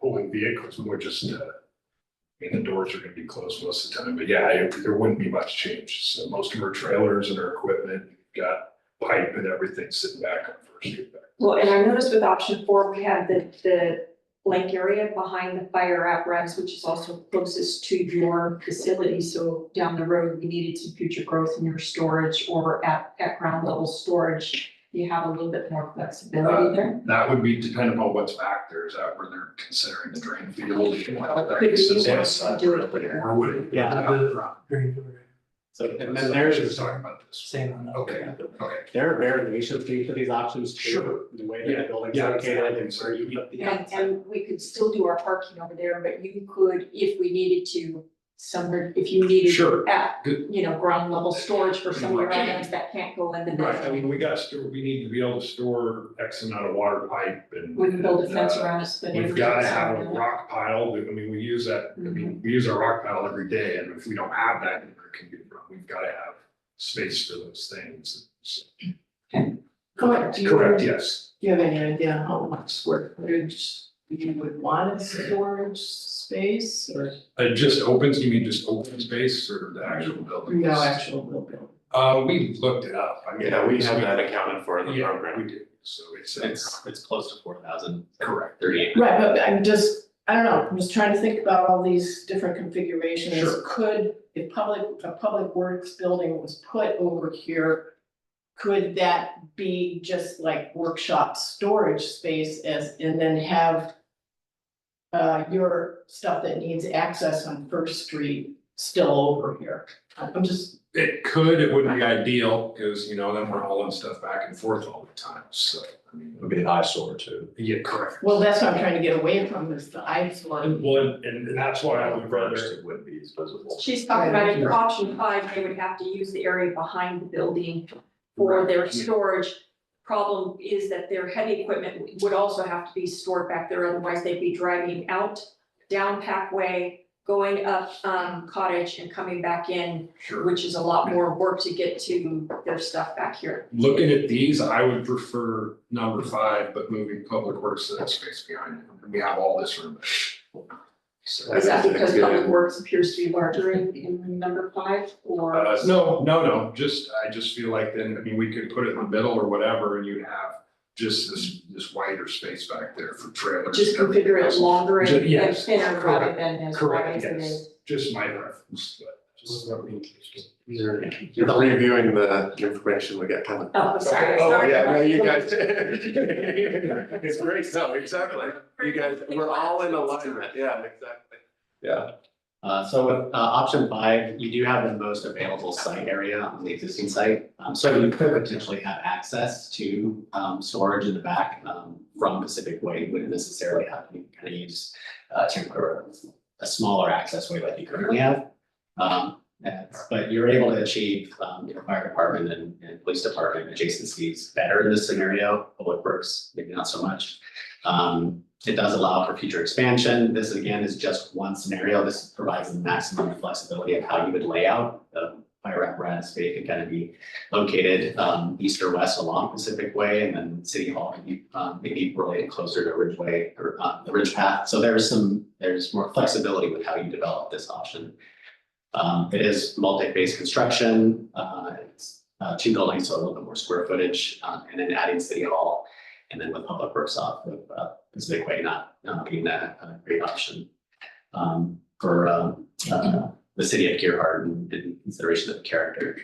Speaker 7: pulling vehicles, more just, the doors are gonna be closed most of the time, but yeah, there wouldn't be much change. So most of our trailers and our equipment, we've got pipe and everything sitting back on First Street back.
Speaker 9: Well, and I noticed with option 4, we have the blank area behind the fire apparatus, which is also closest to your facility. So down the road, we needed some future growth in your storage or at ground level storage. You have a little bit more flexibility there.
Speaker 7: That would be dependent on what's back there. Is that where they're considering the drain field?
Speaker 9: Could you do it there?
Speaker 7: Or would it?
Speaker 5: So, and then
Speaker 7: She was
Speaker 5: there's,
Speaker 7: talking about this.
Speaker 10: Same on that.
Speaker 7: Okay.
Speaker 5: there are variations to each of these options too.
Speaker 7: Sure.
Speaker 5: The way that the building's
Speaker 7: Yeah.
Speaker 5: located and where you put the.
Speaker 9: And we could still do our parking over there, but you could, if we needed to, somewhere, if you needed
Speaker 7: Sure.
Speaker 9: at,
Speaker 7: Good.
Speaker 9: you know, ground level storage for some of your items that can't go in the
Speaker 7: Right, I
Speaker 9: building.
Speaker 7: mean, we need to be able to store X amount of water pipe and.
Speaker 9: We can build a fence
Speaker 7: and,
Speaker 9: around us, but.
Speaker 7: We've gotta have a rock pile, I mean, we use that, I mean, we use our rock pile every day, and if we don't have that, where it can get from, we've gotta have space for those things. So-
Speaker 8: Correct,
Speaker 7: Correct, yes.
Speaker 8: Do you have any idea how much square footage you would want as storage space or
Speaker 7: Just opens, you mean just open space or the actual building?
Speaker 8: no actual building?
Speaker 7: We looked it up, I mean.
Speaker 3: Yeah, we have that accounted for in the
Speaker 7: Yeah,
Speaker 3: program.
Speaker 7: we do, so it's.
Speaker 5: It's close to 4,000.
Speaker 7: Correct.
Speaker 5: 38.
Speaker 8: Right, but I'm just, I don't know, I'm just trying to think about all these different configurations.
Speaker 7: Sure.
Speaker 8: Could, if a public works building was put over here, could that be just like workshop storage space and then have your stuff that needs access on First Street still over here? I'm just,
Speaker 7: It could, it wouldn't be ideal, because, you know, then we're hauling stuff back and forth all the time, so, I mean. It would be an eyesore too. Yeah, correct.
Speaker 8: well, that's what I'm trying to get away from is the eyesore.
Speaker 7: Well, and that's why I would rather.
Speaker 1: It would be visible.
Speaker 9: She's talking about in option 5, they would have to use the area behind the building for their
Speaker 7: Yeah.
Speaker 9: storage. Problem is that their heavy equipment would also have to be stored back there, otherwise they'd be driving out down Packway, going up Cottage and coming back in,
Speaker 7: Sure.
Speaker 9: which is a lot more work to get to their stuff back here.
Speaker 7: Looking at these, I would prefer number 5, but moving public works to that space behind it. We have all this room. So.
Speaker 9: Is that because
Speaker 3: Good.
Speaker 9: Public Works appears to be larger in number 5, or?
Speaker 7: No, I just feel like then, I mean, we could put it in the middle or whatever, and you'd have just this wider space back there for trailers.
Speaker 9: Just configure it longer and
Speaker 7: Yes,
Speaker 9: thinner rather
Speaker 7: correct,
Speaker 9: than as wide
Speaker 7: Correct,
Speaker 9: as it
Speaker 7: yes,
Speaker 9: is.
Speaker 7: just my preference, but.
Speaker 3: You're reviewing the information we get coming.
Speaker 9: Oh, I'm sorry.
Speaker 3: Oh, yeah, no, you guys. It's great, no, exactly. You guys, we're all in alignment, yeah, exactly. Yeah.
Speaker 5: So with option 5, you do have the most available site area on the existing site. So you could potentially have access to storage in the back from Pacific Way. You wouldn't necessarily have to kind of use a smaller access way like you currently have. But you're able to achieve fire department and police department adjacencies better in this scenario. Public works, maybe not so much. It does allow for future expansion. This again is just one scenario. This provides the maximum flexibility of how you would lay out the fire apparatus. It can kind of be located east or west along Pacific Way, and then City Hall can be maybe related closer to Ridgeway or the Ridge Path. So there's more flexibility with how you develop this option. It is multi-phase construction. It's 2 buildings, so a little bit more square footage, and then adding City Hall. And then with Public Works off of Pacific Way not being a great option for the city of Gerhard in consideration of the character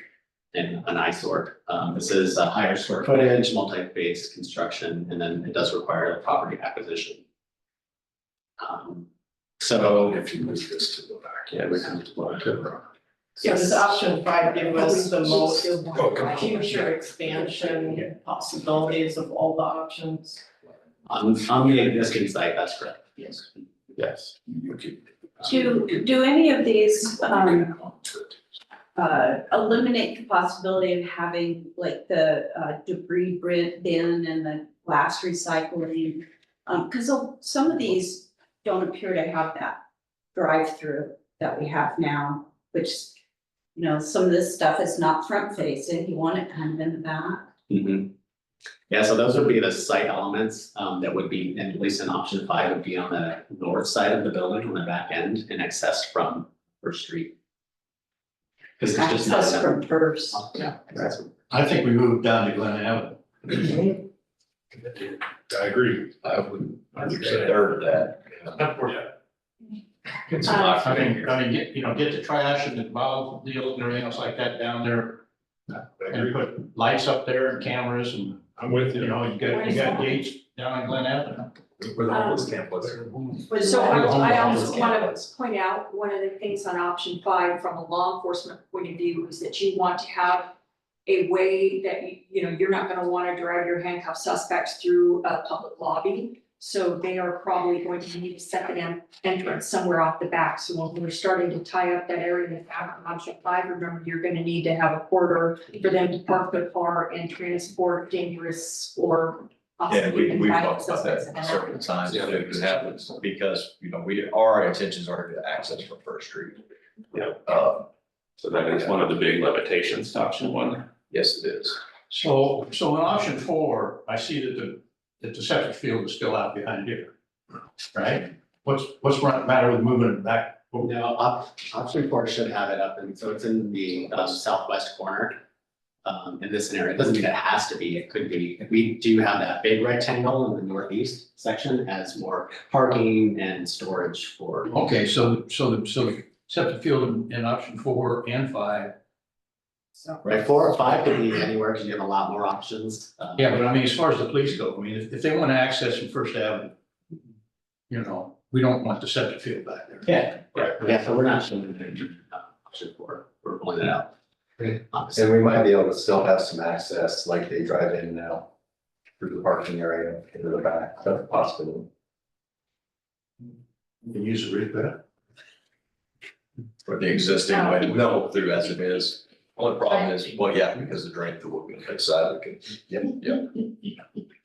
Speaker 5: and an eyesore. This is a higher square footage, multi-phase construction, and then it does require a property acquisition. So
Speaker 7: If you move this to the back.
Speaker 3: Yeah, we can.
Speaker 8: So does option 5 give us the most
Speaker 7: Okay.
Speaker 8: future expansion possibilities of all the options?
Speaker 5: on the existing site, that's correct.
Speaker 8: Yes.
Speaker 3: Yes.
Speaker 4: Do any of these eliminate the possibility of having like the debris bin and the glass recycling? Cause some of these don't appear to have that drive-through that we have now, which, you know, some of this stuff is not front facing, you want it kind of in the back.
Speaker 5: Mhm. Yeah, so those would be the site elements that would be, and at least in option 5 would be on the north side of the building on the back end and accessed from First Street. Because it's just not
Speaker 4: Access
Speaker 5: enough.
Speaker 4: from First.
Speaker 5: Yeah, exactly.
Speaker 11: I think we moved down to Glen Avenue.
Speaker 7: I agree.
Speaker 1: I would third that.
Speaker 11: I mean, get the trash and the bottle deals and everything else like that down there. And put lights up there and cameras and,
Speaker 7: I'm with you.
Speaker 11: you got gates down in Glen Avenue.
Speaker 1: Where the homeless camp was.
Speaker 9: So I also
Speaker 5: Homeless
Speaker 9: want
Speaker 5: campus.
Speaker 9: to point out, one of the things on option 5 from a law enforcement point of view is that you want to have a way that you're not going to want to drive your handcuffed suspects through a public lobby. So they are probably going to need a second entrance somewhere off the back. So when we're starting to tie up that area in the back of option 5, remember, you're gonna need to have a corridor for them to park their car and transport dangerous or
Speaker 12: Yeah,
Speaker 9: possibly even
Speaker 12: we've
Speaker 9: violent
Speaker 12: talked about that
Speaker 9: suspects.
Speaker 12: several times, too, because it happens, because, our intentions are to access from First Street.
Speaker 3: Yeah.
Speaker 12: So
Speaker 3: that is one of the big limitations to option 1.
Speaker 12: Yes, it is.
Speaker 11: So in option 4, I see that the septic field is still out behind here, right? What's the matter with moving it back?
Speaker 5: No, option 4 should have it up, and so it's in the southwest corner. In this scenario, it doesn't mean it has to be, it could be, we do have that big rectangle in the northeast section as more parking and storage for.
Speaker 11: Okay, so the septic field in option 4 and 5.
Speaker 5: Right, 4 or 5 could be anywhere, because you have a lot more options.
Speaker 11: Yeah, but I mean, as far as the police go, I mean, if they want to access from First Avenue, we don't want the septic field back there.
Speaker 5: Yeah, so we're not showing the option 4, we're pulling it out.
Speaker 1: And we might be able to still have some access like they drive in now through the parking area into the back. That's a possibility.
Speaker 11: You can use the roof there.
Speaker 12: For the existing way to go through as it is. Only problem is, well, yeah, because the drain through will be inside,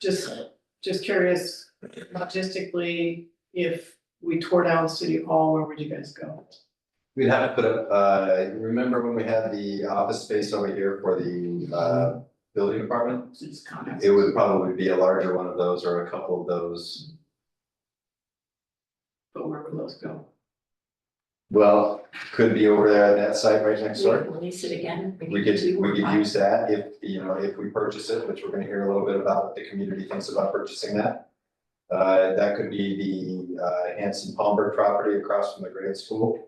Speaker 8: Just curious, logistically, if we tore down City Hall, where would you guys go?
Speaker 1: We'd have to put up, remember when we had the office space over here for the building department? It would probably be a larger one of those or a couple of those.
Speaker 8: But where would those go?
Speaker 1: Well, could be over there at that site right next door.
Speaker 9: Release it again.
Speaker 1: We could use that if we purchase it, which we're gonna hear a little bit about what the community thinks about purchasing that. That could be the Hanson Palmer property across from the grade school.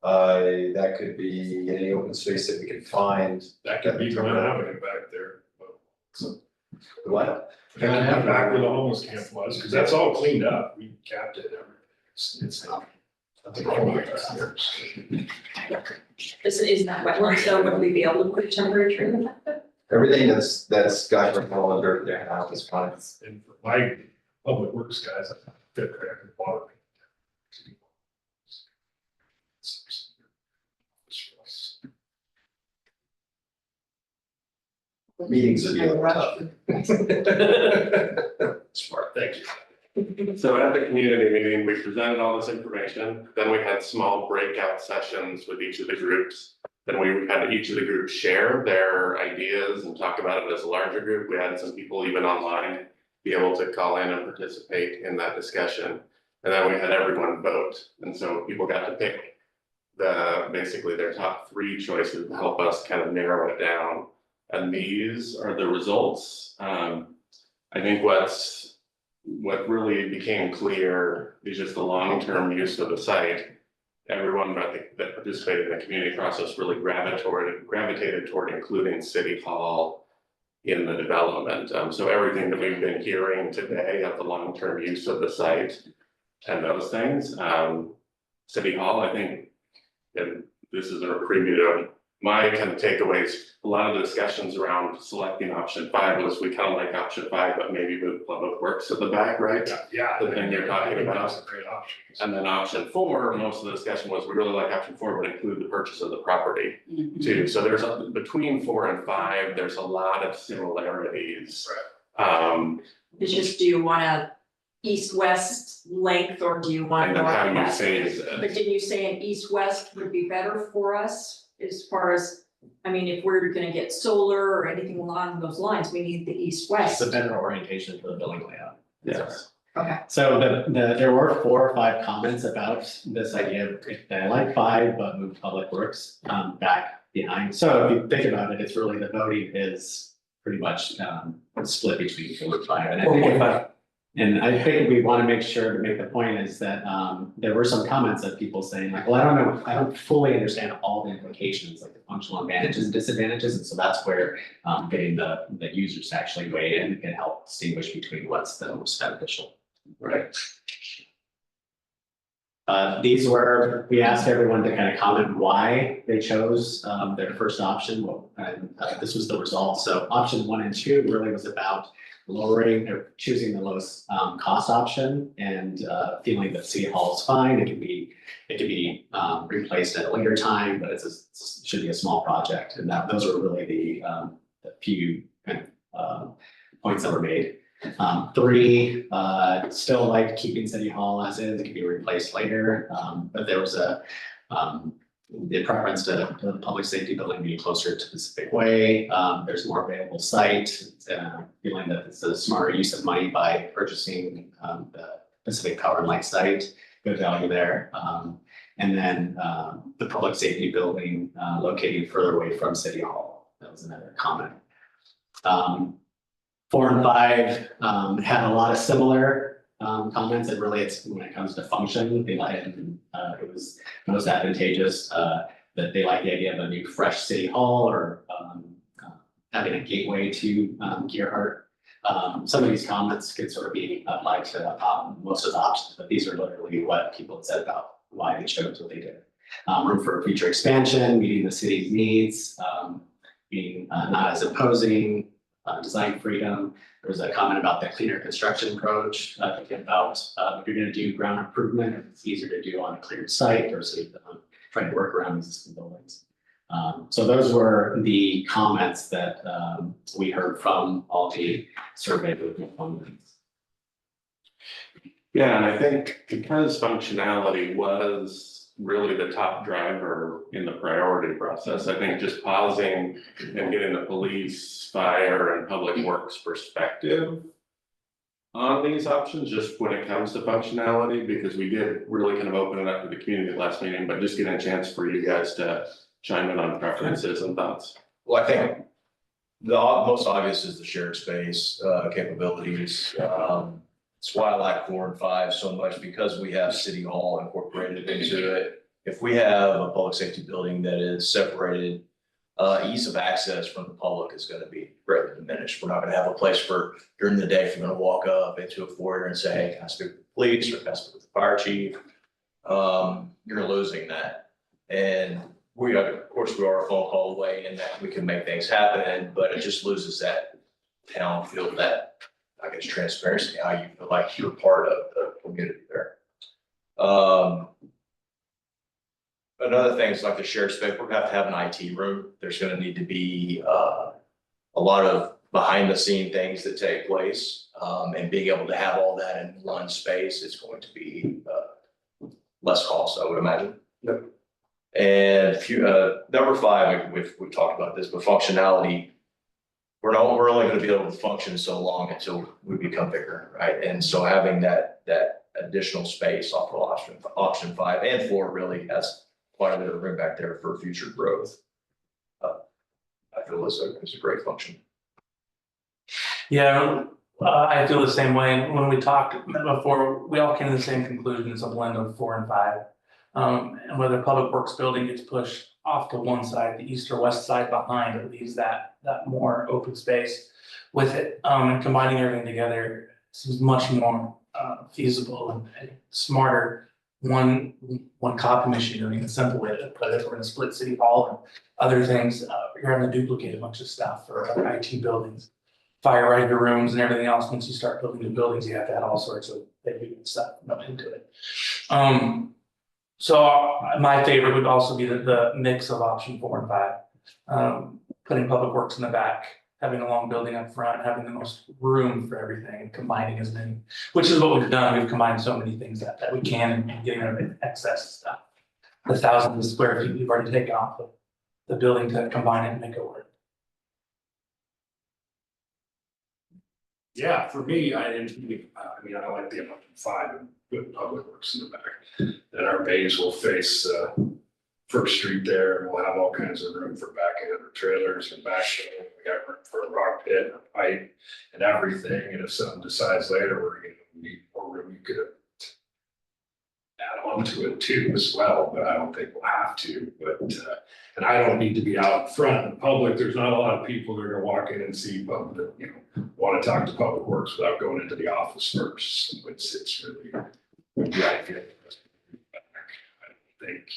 Speaker 1: That could be any open space that we can find.
Speaker 7: That could be Glen Avenue back there.
Speaker 1: What?
Speaker 7: That could be back where the homeless camp was, because that's all cleaned up. We capped it. It's not.
Speaker 9: Isn't that wetlands though, would we be able to put a temporary tree in that?
Speaker 1: Everything that's got all under there now is fine.
Speaker 7: And for my public works guys, I fit right in the water.
Speaker 1: Meetings would be a little tough.
Speaker 7: Smart, thank you.
Speaker 3: So at the community meeting, we presented all this information, then we had small breakout sessions with each of the groups. Then we had each of the groups share their ideas and talk about it as a larger group. We had some people even online be able to call in and participate in that discussion. And then we had everyone vote, and so people got to pick basically their top 3 choices to help us kind of narrow it down. And these are the results. I think what really became clear is just the long-term use of the site. Everyone that participated in the community process really gravitated toward including City Hall in the development. So everything that we've been hearing today of the long-term use of the site and those things, City Hall, I think, and this is a preview of my kind of takeaways. A lot of the discussions around selecting option 5 was we kind of like option 5, but maybe with Public Works at the back, right?
Speaker 7: Yeah.
Speaker 3: The thing you're talking about.
Speaker 7: That's a great option.
Speaker 3: And then option 4, most of the discussion was we really like option 4, but include the purchase of the property too. So there's between 4 and 5, there's a lot of similarities.
Speaker 9: It's just, do you want a east-west length or do you want
Speaker 3: And then how you
Speaker 9: north-west?
Speaker 3: phase
Speaker 9: But
Speaker 3: it.
Speaker 9: didn't you say an east-west would be better for us as far as, I mean, if we're gonna get solar or anything along those lines, we need the east-west.
Speaker 5: It's a better orientation for the building layout.
Speaker 3: Yes.
Speaker 9: Okay.
Speaker 5: So there were 4 or 5 comments about this idea of they like 5, but move Public Works back behind. So if you think about it, it's really the voting is pretty much split between 4 and 5. And I think And I think we want to make sure to make the point is that there were some comments of people saying like, well, I don't know, I don't fully understand all the implications, like the functional advantages and disadvantages. And so that's where getting the users to actually weigh in can help distinguish between what's the most beneficial.
Speaker 3: Right.
Speaker 5: These were, we asked everyone to kind of comment why they chose their first option. And this was the result. So option 1 and 2 really was about lowering or choosing the lowest cost option and feeling that City Hall is fine. It can be replaced at a later time, but it should be a small project. And those are really the few kind of points that were made. 3, still like keeping City Hall as is. It can be replaced later, but there was the preference to the public safety building being closer to Pacific Way. There's more available site, feeling that it's a smarter use of money by purchasing the Pacific Power and Light site, good value there. And then the public safety building locating further away from City Hall. That was another comment. 4 and 5 had a lot of similar comments. It really, it's when it comes to function, they like it was most advantageous that they like the idea of a new fresh city hall or having a gateway to Gerhardt. Some of these comments could sort of be applied to most of the options, but these are literally what people had said about why they chose what they did. Room for future expansion, meeting the city's needs, being not as imposing, design freedom. There was a comment about the cleaner construction approach, thinking about if you're going to do ground improvement, it's easier to do on a cleared site versus trying to work around existing buildings. So those were the comments that we heard from all the survey components.
Speaker 3: Yeah, and I think because functionality was really the top driver in the priority process, I think just pausing and getting the police, fire, and public works perspective on these options, just when it comes to functionality, because we did really kind of open it up to the community last meeting, but just getting a chance for you guys to chime in on preferences and thoughts.
Speaker 12: Well, I think the most obvious is the shared space capabilities. It's why I like 4 and 5 so much, because we have City Hall incorporated into it. If we have a public safety building that is separated, ease of access from the public is going to be greatly diminished. We're not going to have a place for during the day if you're going to walk up into a foyer and say, hey, can I speak with the police or can I speak with the fire chief? You're losing that. And we are, of course, we are a phone call away and that we can make things happen, but it just loses that town feel, that I guess transparency, how you feel like you're part of the community there. Another thing is like the shared space, we're gonna have an IT room. There's gonna need to be a lot of behind the scene things that take place. And being able to have all that in one space is going to be less cost, I would imagine.
Speaker 3: Yep.
Speaker 12: And number 5, we've talked about this, but functionality. We're only going to be able to function so long until we become bigger, right? And so having that additional space off of option 5 and 4 really has quite a bit of room back there for future growth. I feel it's a great function.
Speaker 10: Yeah, I feel the same way. When we talked before, we all came to the same conclusion. It's a blend of 4 and 5. And whether public works building gets pushed off to one side, the east or west side behind, it leaves that more open space with it. And combining everything together seems much more feasible and smarter. One copy machine, I mean, a simple way to put it, we're gonna split City Hall and other things. You're having to duplicate a bunch of stuff for IT buildings, fire rider rooms and everything else. Once you start building new buildings, you have to add all sorts of stuff into it. So my favorite would also be the mix of option 4 and 5. Putting public works in the back, having a long building up front, having the most room for everything, and combining as many, which is what we've done. We've combined so many things that we can and getting rid of excess stuff. The thousands of square feet we've already taken off of the building to combine it and make it work.
Speaker 7: Yeah, for me, I like the option 5 and put public works in the back. Then our bays will face First Street there, and we'll have all kinds of room for back end or trailers and back end. We got room for a rock pit, a pipe, and everything. And if someone decides later we're gonna need more room, you could add on to it too as well, but I don't think we'll have to. But and I don't need to be out in front in the public. There's not a lot of people that are gonna walk in and see public, want to talk to public works without going into the office first. So it's really the idea. I don't think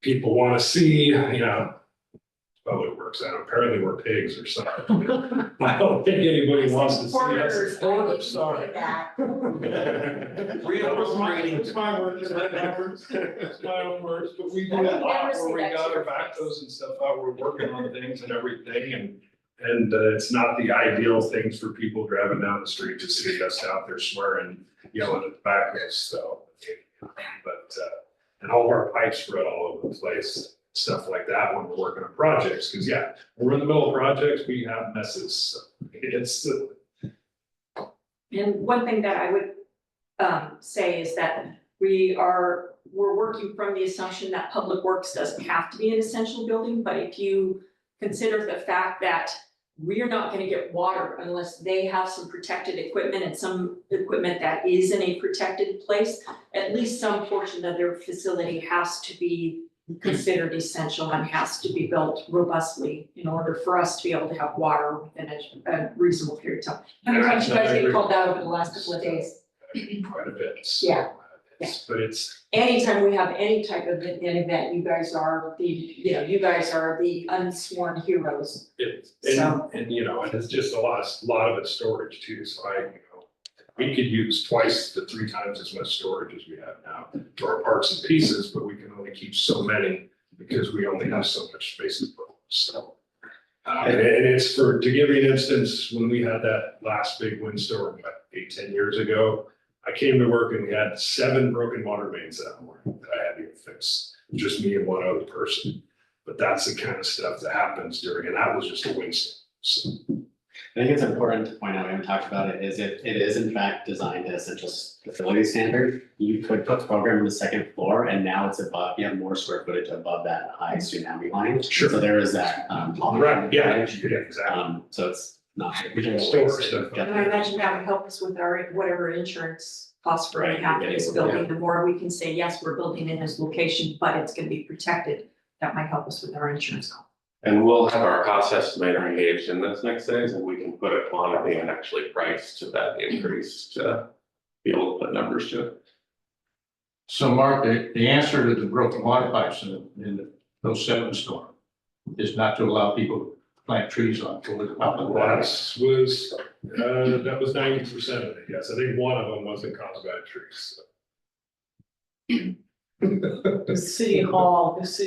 Speaker 7: people want to see, Public Works, and apparently we're pigs or something. I don't think anybody wants to see us.
Speaker 4: Quarters,
Speaker 7: Sorry.
Speaker 4: that.
Speaker 7: It's my words, it's my own words, but we do a lot where we got our backhoes and stuff out, we're working on things and everything, and it's not the ideal things for people driving down the street to see us out there swearing, yelling at the backhoes, so. But, and all of our pipes spread all over the place, stuff like that when we're working on projects, because yeah, when we're in the middle of projects, we have messes, so it's.
Speaker 9: And one thing that I would say is that we're working from the assumption that Public Works doesn't have to be an essential building, but if you consider the fact that we're not gonna get water unless they have some protected equipment and some equipment that is in a protected place, at least some portion of their facility has to be considered essential and has to be built robustly in order for us to be able to have water within a reasonable period of time. How many times you guys get called out over the last couple of days?
Speaker 7: Quite a bit.
Speaker 9: Yeah.
Speaker 7: But it's,
Speaker 9: Anytime we have any type of an event, you guys are the unsworn heroes.
Speaker 7: and you know, and it's just a lot of it's storage too, so we could use twice to 3 times as much storage as we have now for our parts and pieces, but we can only keep so many because we only have so much space to put, so. And it's to give you an instance, when we had that last big windstorm, about 8-10 years ago, I came to work and we had 7 broken water mains that morning that I had to fix, just me and one other person. But that's the kind of stuff that happens during, and that was just a windstorm, so.
Speaker 5: I think it's important to point out, we haven't talked about it, is if it is in fact designed as a just facility standard, you could put the program on the second floor and now it's above, you have more square footage above that high tsunami line.
Speaker 7: Sure.
Speaker 5: So there is that.
Speaker 7: Right, yeah, exactly.
Speaker 5: So it's not.
Speaker 7: We can store stuff.
Speaker 9: And I imagine that would help us with our, whatever insurance costs we're gonna have for this building, the more we can say, yes, we're building in this location, but it's gonna be protected. That might help us with our insurance cost.
Speaker 3: And we'll have our cost estimator engaged in this next phase, and we can put a quantity and actually price to that increase to be able to put numbers to it.
Speaker 11: So Mark, the answer to the broken water pipes in the 07 storm is not to allow people to plant trees on the public water.
Speaker 7: That was 90% of it, yes. I think one of them wasn't caused by trees.
Speaker 8: The city hall was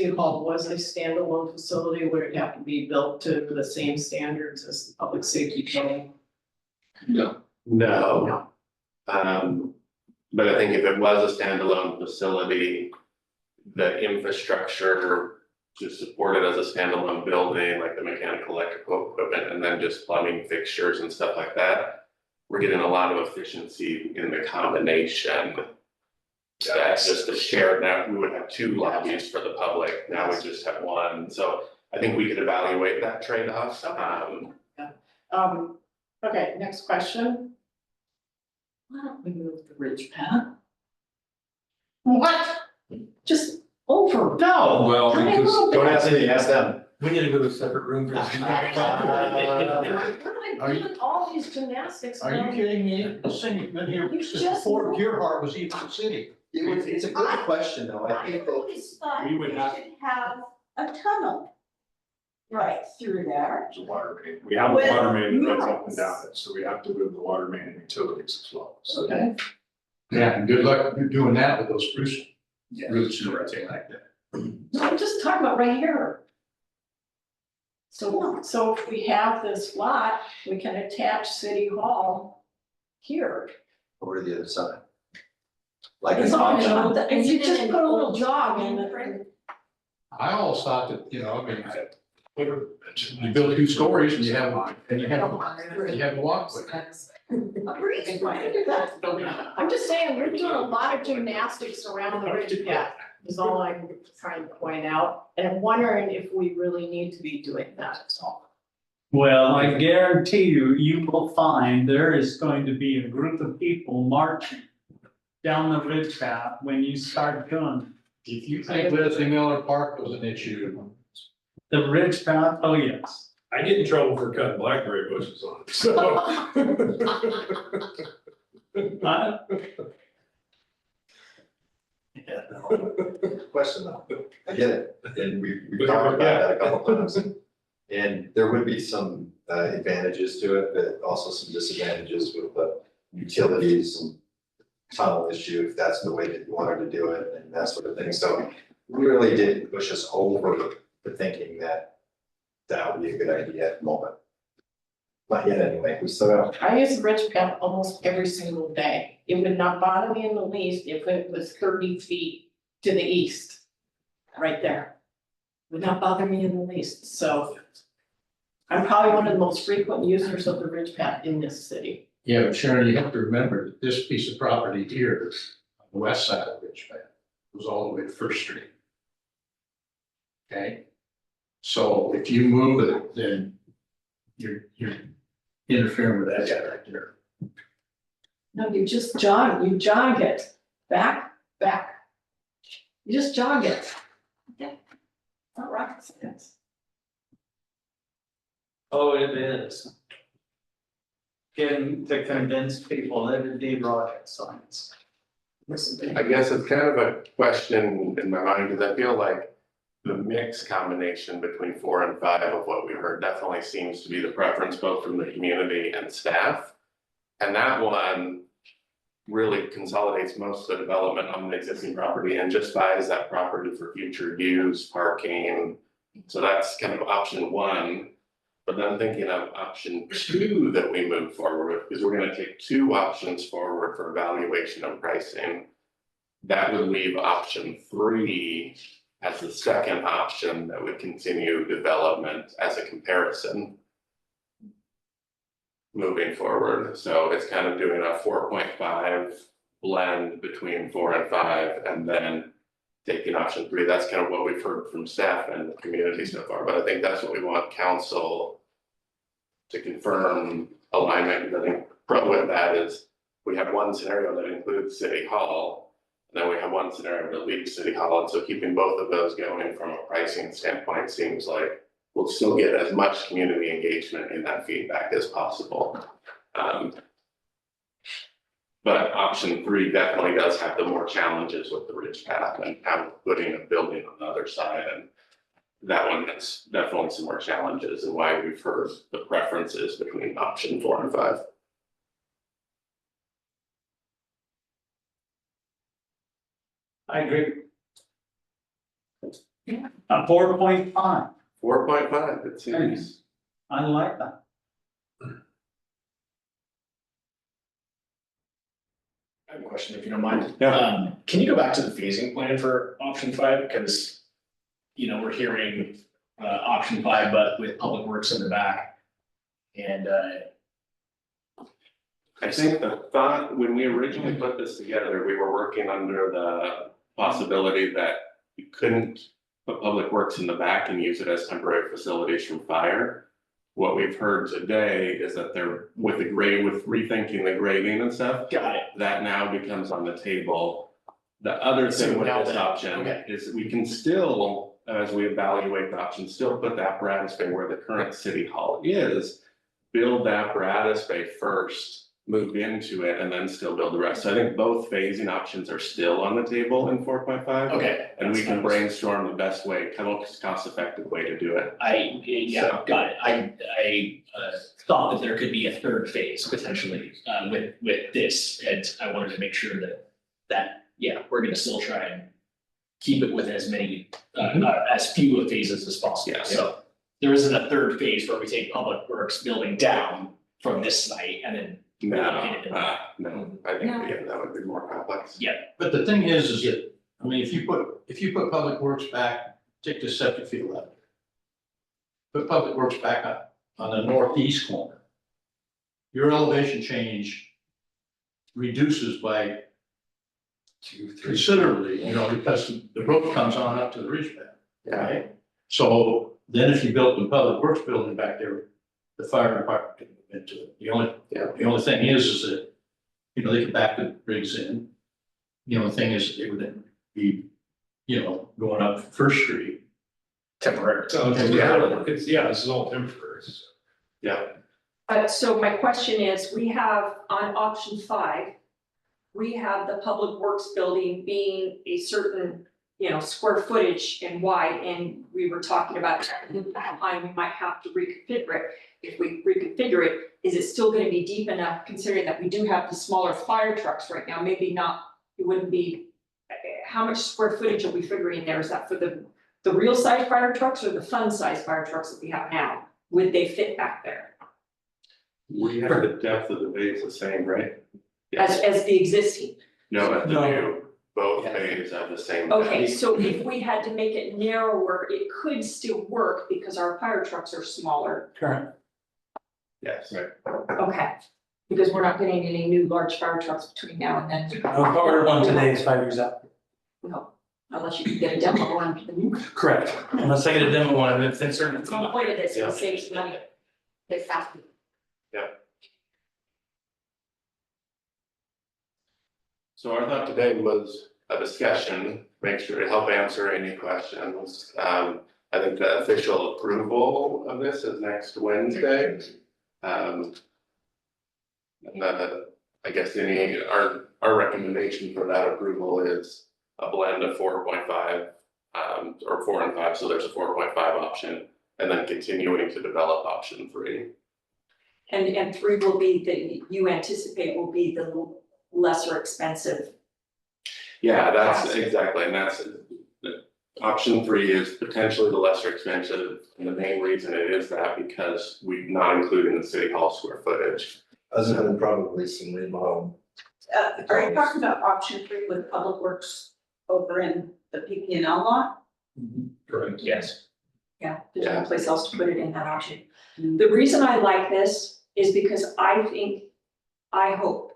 Speaker 8: a standalone facility, would it have to be built to the same standards as the public safety building?
Speaker 3: No. But I think if it was a standalone facility, the infrastructure to support it as a standalone building, like the mechanical, electrical equipment, and then just plumbing fixtures and stuff like that, we're getting a lot of efficiency in the combination. That's just a shared, now we would have 2 lobbies for the public, now we just have 1, so I think we could evaluate that trade-off.
Speaker 8: Okay, next question. Why don't we move the ridge path? What? Just over.
Speaker 11: No. Well, because,
Speaker 12: Don't ask me, ask them.
Speaker 10: We need to go to a separate room for this.
Speaker 8: What am I doing all these gymnastics?
Speaker 11: are you kidding me? This thing has been here
Speaker 8: You
Speaker 11: since
Speaker 8: just-
Speaker 11: before Gearhart was even a city.
Speaker 1: It's a good question, though. I
Speaker 4: I
Speaker 1: think that
Speaker 4: always thought
Speaker 7: we
Speaker 4: we
Speaker 7: would
Speaker 4: should
Speaker 7: have-
Speaker 4: have a tunnel right through there.
Speaker 7: It's a water main. We have a
Speaker 4: With
Speaker 7: water main that runs up and
Speaker 4: murals.
Speaker 7: down it, so we have to move the water main and utilities as well. So
Speaker 8: Okay.
Speaker 11: Yeah, and good luck doing that with those spruce
Speaker 7: yeah,
Speaker 11: roots and
Speaker 7: correct.
Speaker 11: everything like that.
Speaker 8: No, I'm just talking about right here. So if we have this lot, we can attach city hall here.
Speaker 1: over to the other side. Like
Speaker 8: As
Speaker 1: an
Speaker 8: long as
Speaker 1: option.
Speaker 8: if you just put a little jog in the.
Speaker 11: I always thought that, you build 2 stories and you have a walkway.
Speaker 8: Agreed. I'm just saying, we're doing a lot of gymnastics around the ridge path, is all I'm trying to point out. And I'm wondering if we really need to be doing that, so.
Speaker 2: Well, I guarantee you, you will find there is going to be a group of people marching down the ridge path when you start doing
Speaker 11: If you think Leslie Miller Park was an issue,
Speaker 2: the ridge path, oh yes.
Speaker 7: I get in trouble for cutting blackberry bushes on it, so.
Speaker 1: Question though. I get it. And we talked about that a couple times. And there would be some advantages to it, but also some disadvantages with the utilities and tunnel issue, if that's the way that you wanted to do it and that sort of thing. So we really didn't push us over to thinking that that would be a good idea at the moment. Not yet anyway, we still have.
Speaker 8: I use the bridge path almost every single day. It would not bother me in the least if it was 30 feet to the east. Right there. Would not bother me in the least, so. I'm probably one of the most frequent users of the bridge path in this city.
Speaker 11: Yeah, but Sharon, you have to remember that this piece of property here, on the west side of Ridge Path, goes all the way to First Street. Okay? So if you move it, then you're interfering with that guy right there.
Speaker 8: No, you just jog it, back. You just jog it. Yeah. Not rocket science.
Speaker 2: Oh, it is. Getting to convince people that it'd be rocket science.
Speaker 3: I guess it's kind of a question in my mind, because I feel like the mix combination between 4 and 5 of what we heard definitely seems to be the preference both from the community and staff. And that one really consolidates most of the development on the existing property and just buys that property for future use, parking. So that's kind of option 1. But then thinking of option 2 that we move forward with, because we're gonna take 2 options forward for evaluation and pricing. That would leave option 3 as the second option that would continue development as a comparison. Moving forward, so it's kind of doing a 4.5 blend between 4 and 5, and then taking option 3. That's kind of what we've heard from staff and the community so far, but I think that's what we want council to confirm alignment. I think pro with that is we have one scenario that includes City Hall, and then we have one scenario that leaves City Hall, and so keeping both of those going from a pricing standpoint seems like we'll still get as much community engagement in that feedback as possible. But option 3 definitely does have the more challenges with the ridge path and how putting a building on the other side, and that one has definitely some more challenges, and why we've heard the preferences between option 4 and 5.
Speaker 2: I agree. 4.5,
Speaker 3: 4.5, it seems.
Speaker 2: I like that.
Speaker 6: I have a question if you don't mind.
Speaker 3: Yeah.
Speaker 6: Can you go back to the phasing plan for option 5? Because, you know, we're hearing option 5, but with public works in the back. And
Speaker 3: I think the thought, when we originally put this together, we were working under the possibility that you couldn't put public works in the back and use it as temporary facilities from fire. What we've heard today is that they're with rethinking the grading and stuff,
Speaker 6: got it.
Speaker 3: that now becomes on the table. The other thing with this option is we can still, as we evaluate the option, still put the apparatus bay where the current city hall is, build the apparatus bay first, move into it, and then still build the rest. So I think both phasing options are still on the table in 4.5.
Speaker 6: Okay.
Speaker 3: And we can brainstorm the best way, most cost-effective way to do it.
Speaker 6: Yeah, got it. I thought that there could be a third phase potentially with this, and I wanted to make sure that we're gonna still try and keep it with as many, as few of phases as possible.
Speaker 3: Yeah.
Speaker 6: So there isn't a third phase where we take public works building down from this site and then.
Speaker 3: No, I think, that would be more complex.
Speaker 6: Yeah.
Speaker 11: But the thing is that, I mean, if you put public works back, take the septic field out. Put public works back up on the northeast corner. Your elevation change reduces by
Speaker 1: 2, 3.
Speaker 11: considerably, you know, because the brook comes on up to the ridge path.
Speaker 3: Yeah.
Speaker 11: Right? So then if you built the public works building back there, the fire department can move into it. The only thing is that, you know, they can back the rigs in. The only thing is they would be, you know, going up First Street.
Speaker 6: Temporary.
Speaker 7: So, this is all temporary.
Speaker 3: Yeah.
Speaker 9: So my question is, we have on option 5, we have the public works building being a certain square footage and wide, and we were talking about how we might have to reconfigure it. If we reconfigure it, is it still gonna be deep enough, considering that we do have the smaller fire trucks right now? Maybe not, it wouldn't be, how much square footage are we figuring in there? Is that for the real size fire trucks or the fun size fire trucks that we have now? Would they fit back there
Speaker 3: We have the depth of the bays the same, right?
Speaker 9: as the existing?
Speaker 3: No, at the
Speaker 2: No.
Speaker 3: new, both bays have the same.
Speaker 9: Okay, so if we had to make it narrower, it could still work because our fire trucks are smaller.
Speaker 2: Current.
Speaker 3: Yes, right.
Speaker 9: Okay, because we're not getting any new large fire trucks between now and then.
Speaker 10: Our order one today is 5 years out.
Speaker 9: No, unless you can get a demo one.
Speaker 10: Correct. Unless I get a demo one, if it's certain.
Speaker 9: It's the point of this,
Speaker 3: Yeah.
Speaker 9: it saves money. It's fast.
Speaker 3: So our thought today was a discussion, make sure to help answer any questions. I think the official approval of this is next Wednesday. I guess our recommendation for that approval is a blend of 4.5, or 4 and 5, so there's a 4.5 option, and then continuing to develop option 3.
Speaker 9: And 3 will be you anticipate will be the lesser expensive.
Speaker 3: Yeah, that's exactly, and that's, option 3 is potentially the lesser expensive, and the main reason it is that because we're not including the city hall square footage.
Speaker 1: Other than probably some remodel.
Speaker 4: Are you talking about option 3 with Public Works over in the PP&L lot?
Speaker 11: Correct.
Speaker 6: Yes.
Speaker 9: Yeah, there's no place else to put it in that option. The reason I like this is because I hope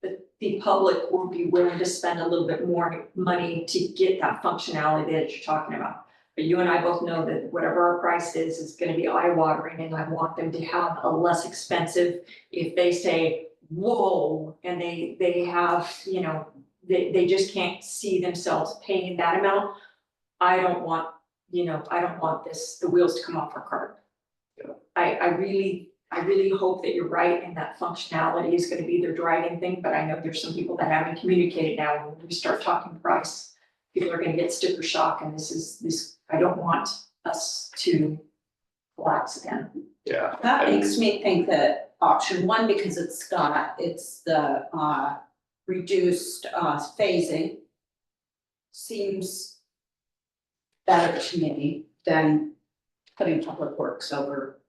Speaker 9: that the public will be willing to spend a little bit more money to get that functionality that you're talking about. But you and I both know that whatever our price is gonna be eye-watering, and I want them to have a less expensive, if they say, whoa, and they have, they just can't see themselves paying that amount. I don't want the wheels to come off our cart.
Speaker 3: Yeah.
Speaker 9: I really hope that you're right and that functionality is gonna be their driving thing, but I know there's some people that haven't communicated now. When we start talking price, people are gonna get sticker shock, and I don't want us to collapse again.
Speaker 3: Yeah.
Speaker 4: That makes me think that option 1, because it's the reduced phasing, seems better to me than putting Public Works over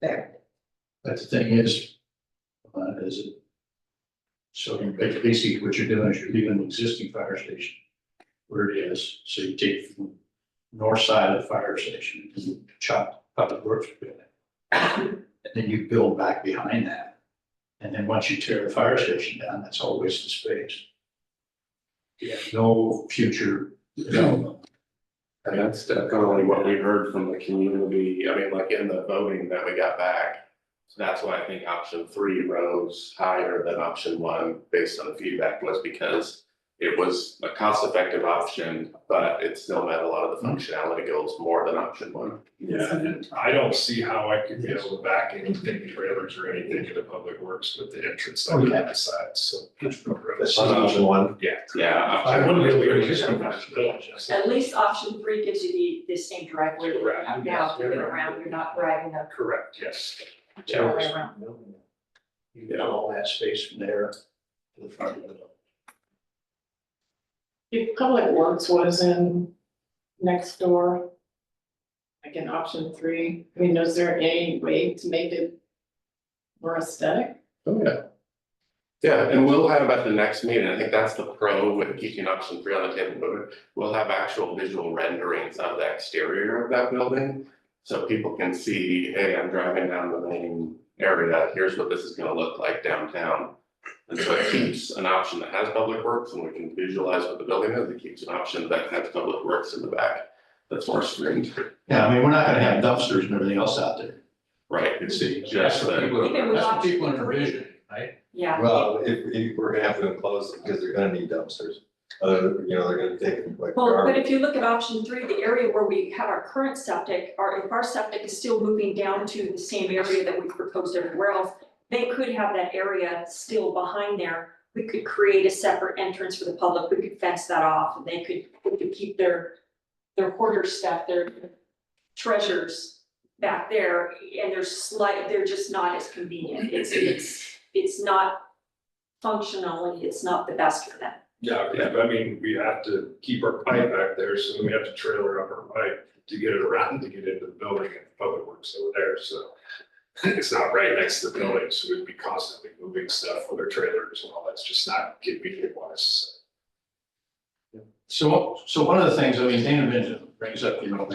Speaker 4: there.
Speaker 11: But the thing is it, so you basically what you're doing is you're leaving the existing fire station where it is, so you take the north side of the fire station and you chop Public Works building. And then you build back behind that. And then once you tear the fire station down, that's all wasted space. You have no future development.
Speaker 3: And that's definitely what we heard from the community, I mean, like in the voting that we got back. So that's why I think option 3 rose higher than option 1 based on the feedback, was because it was a cost-effective option, but it still met a lot of the functionality goals more than option 1.
Speaker 7: Yeah, and I don't see how I could be able to back anything, trailers or anything into Public Works with the entrance on that side, so. There's no room.
Speaker 1: That's on option 1.
Speaker 3: Yeah.
Speaker 7: I wouldn't be able to
Speaker 3: Option
Speaker 7: use
Speaker 3: three.
Speaker 7: it.
Speaker 9: At least option 3 gives you the same driveway that you
Speaker 7: Correct.
Speaker 9: have now to get around, you're not driving a
Speaker 7: Correct, yes.
Speaker 9: way around.
Speaker 11: You get all that space from there to the front of the building.
Speaker 8: If Public Works was in next door, like in option 3, I mean, is there any way to make it more aesthetic?
Speaker 3: Oh, yeah. Yeah, and we'll have at the next meeting, I think that's the pro with keeping option 3 on the table, but we'll have actual visual renderings of the exterior of that building. So people can see, hey, I'm driving down the main area, here's what this is gonna look like downtown. And so it keeps an option that has Public Works, and we can visualize what the building is, it keeps an option that has Public Works in the back, that's more screened.
Speaker 11: Yeah, I mean, we're not gonna have dumpsters and everything else out there.
Speaker 3: Right, it's just the.
Speaker 9: Even with
Speaker 11: That's what people
Speaker 9: option three.
Speaker 11: envision, right?
Speaker 9: Yeah.
Speaker 1: Well, if we're gonna have to enclose them, because they're gonna need dumpsters. They're gonna take them like
Speaker 9: Well, but
Speaker 1: garbage.
Speaker 9: if you look at option 3, the area where we have our current septic, or if our septic is still moving down to the same area that we proposed everywhere else, they could have that area still behind there we could create a separate entrance for the public, we could fence that off, and they could keep their hoarder stuff, their treasures back there, and they're just not as convenient, it's not functionally, it's not the best for them.
Speaker 7: Yeah, I mean, we have to keep our pipe back there, so we have to trailer up our pipe to get it around to get into the building and public works over there, so. It's not right next to the building, so we'd be constantly moving stuff with our trailers and all, that's just not convenient wise.
Speaker 11: So one of the things, I mean, Dana Benjamin brings up, you know,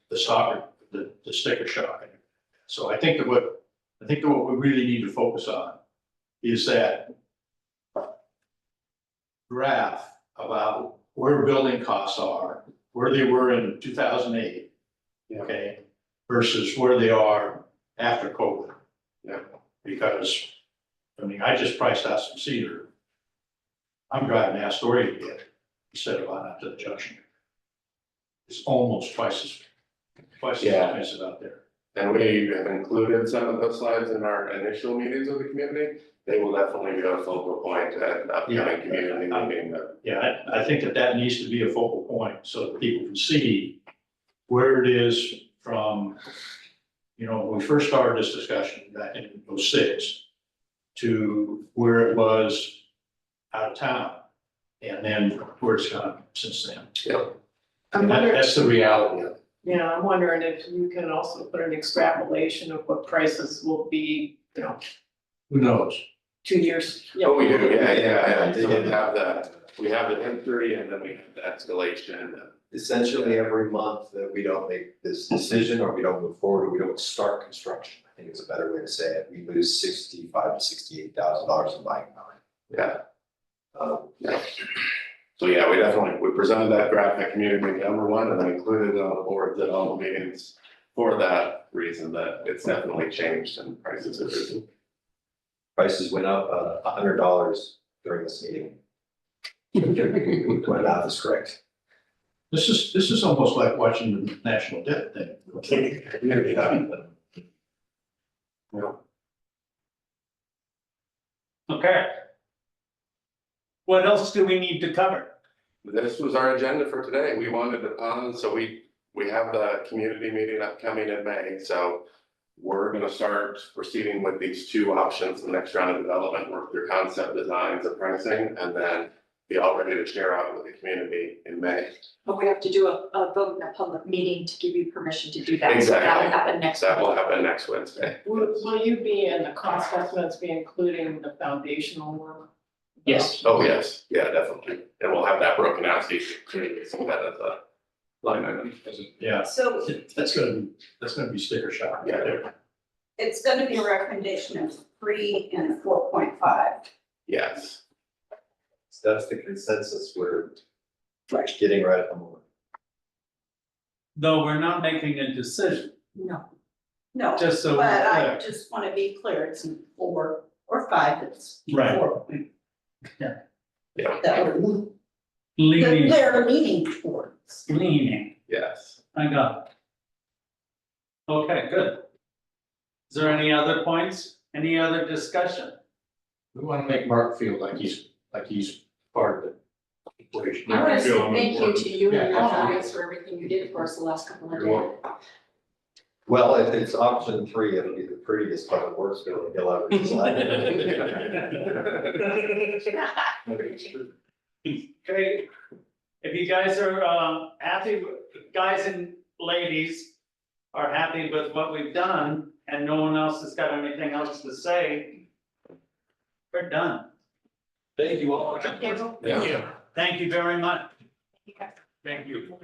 Speaker 11: the stock, the sticker shock. So I think that what we really need to focus on is that graph about where building costs are, where they were in 2008. Okay, versus where they are after COVID.
Speaker 3: Yeah.
Speaker 11: Because, I mean, I just priced out some cedar. I'm driving to Astoria to get it instead of on out to the junction. It's almost twice as
Speaker 3: Yeah.
Speaker 11: expensive out there.
Speaker 3: And we have included some of those slides in our initial meetings with the community. They will definitely be a focal point at the upcoming community meeting.
Speaker 11: Yeah, I think that needs to be a focal point so that people can see where it is from, you know, when we first started this discussion back in '06 to where it was out of town and then where it's gone since then.
Speaker 3: Yep.
Speaker 8: I'm wondering,
Speaker 11: That's the reality of it.
Speaker 8: yeah, I'm wondering if you can also put an extrapolation of what prices will be, you know,
Speaker 11: Who knows?
Speaker 8: 2 years.
Speaker 3: Oh, we do, yeah. So we have the history and then we have the escalation.
Speaker 1: Essentially, every month that we don't make this decision or we don't move forward or we don't start construction, I think it's a better way to say it, we lose $65,000 to $68,000 in buying power.
Speaker 3: Yeah. So yeah, we presented that graphic community meeting number one and then included it on the boards at all the meetings for that reason that it's definitely changed and prices have risen.
Speaker 1: Prices went up $100 during this meeting. My math is correct.
Speaker 11: This is almost like watching the national debt thing.
Speaker 2: Okay. What else do we need to cover?
Speaker 3: This was our agenda for today. We wanted to, so we have the community meeting upcoming in May, so we're gonna start proceeding with these two options, the next round of development, work through concept designs and pricing, and then be all ready to share out with the community in May.
Speaker 9: But we have to do a vote in a public meeting to give you permission to do that. So
Speaker 3: Exactly.
Speaker 9: that will happen next
Speaker 3: That will
Speaker 9: week.
Speaker 3: happen next Wednesday.
Speaker 8: Will you be in the cost estimates be including the foundational work?
Speaker 6: Yes.
Speaker 3: Oh, yes, yeah, definitely. And we'll have that broken out so you can see that as a line item.
Speaker 11: Yeah,
Speaker 4: So
Speaker 11: that's gonna be sticker shock.
Speaker 3: Yeah.
Speaker 4: it's gonna be a recommendation of 3 and 4.5.
Speaker 3: Yes.
Speaker 1: So that's the consensus we're getting right at the moment.
Speaker 2: Though we're not making a decision,
Speaker 4: No,
Speaker 2: just so
Speaker 4: but
Speaker 2: we're
Speaker 4: I
Speaker 2: clear.
Speaker 4: just wanna be clear, it's 4 or 5, it's
Speaker 11: Right.
Speaker 4: 4.
Speaker 3: Yeah.
Speaker 4: That we're,
Speaker 2: Leaning,
Speaker 4: they're leaning towards.
Speaker 2: leaning,
Speaker 3: Yes.
Speaker 2: I got it. Okay, good. Is there any other points? Any other discussion?
Speaker 11: We wanna make Mark feel like he's part of it.
Speaker 9: I want to say
Speaker 11: Feel I'm
Speaker 9: thank you
Speaker 11: important.
Speaker 9: to you and your
Speaker 11: Yeah.
Speaker 9: colleagues for everything you did for us the last couple of
Speaker 11: You're
Speaker 9: days.
Speaker 1: Well, if it's option 3, it'll be the prettiest public works building you'll ever design.
Speaker 2: Okay, if you guys are happy, guys and ladies are happy with what we've done and no one else has got anything else to say, we're done.
Speaker 1: Thank you all.
Speaker 3: Yeah.
Speaker 2: Thank you very much. Thank you.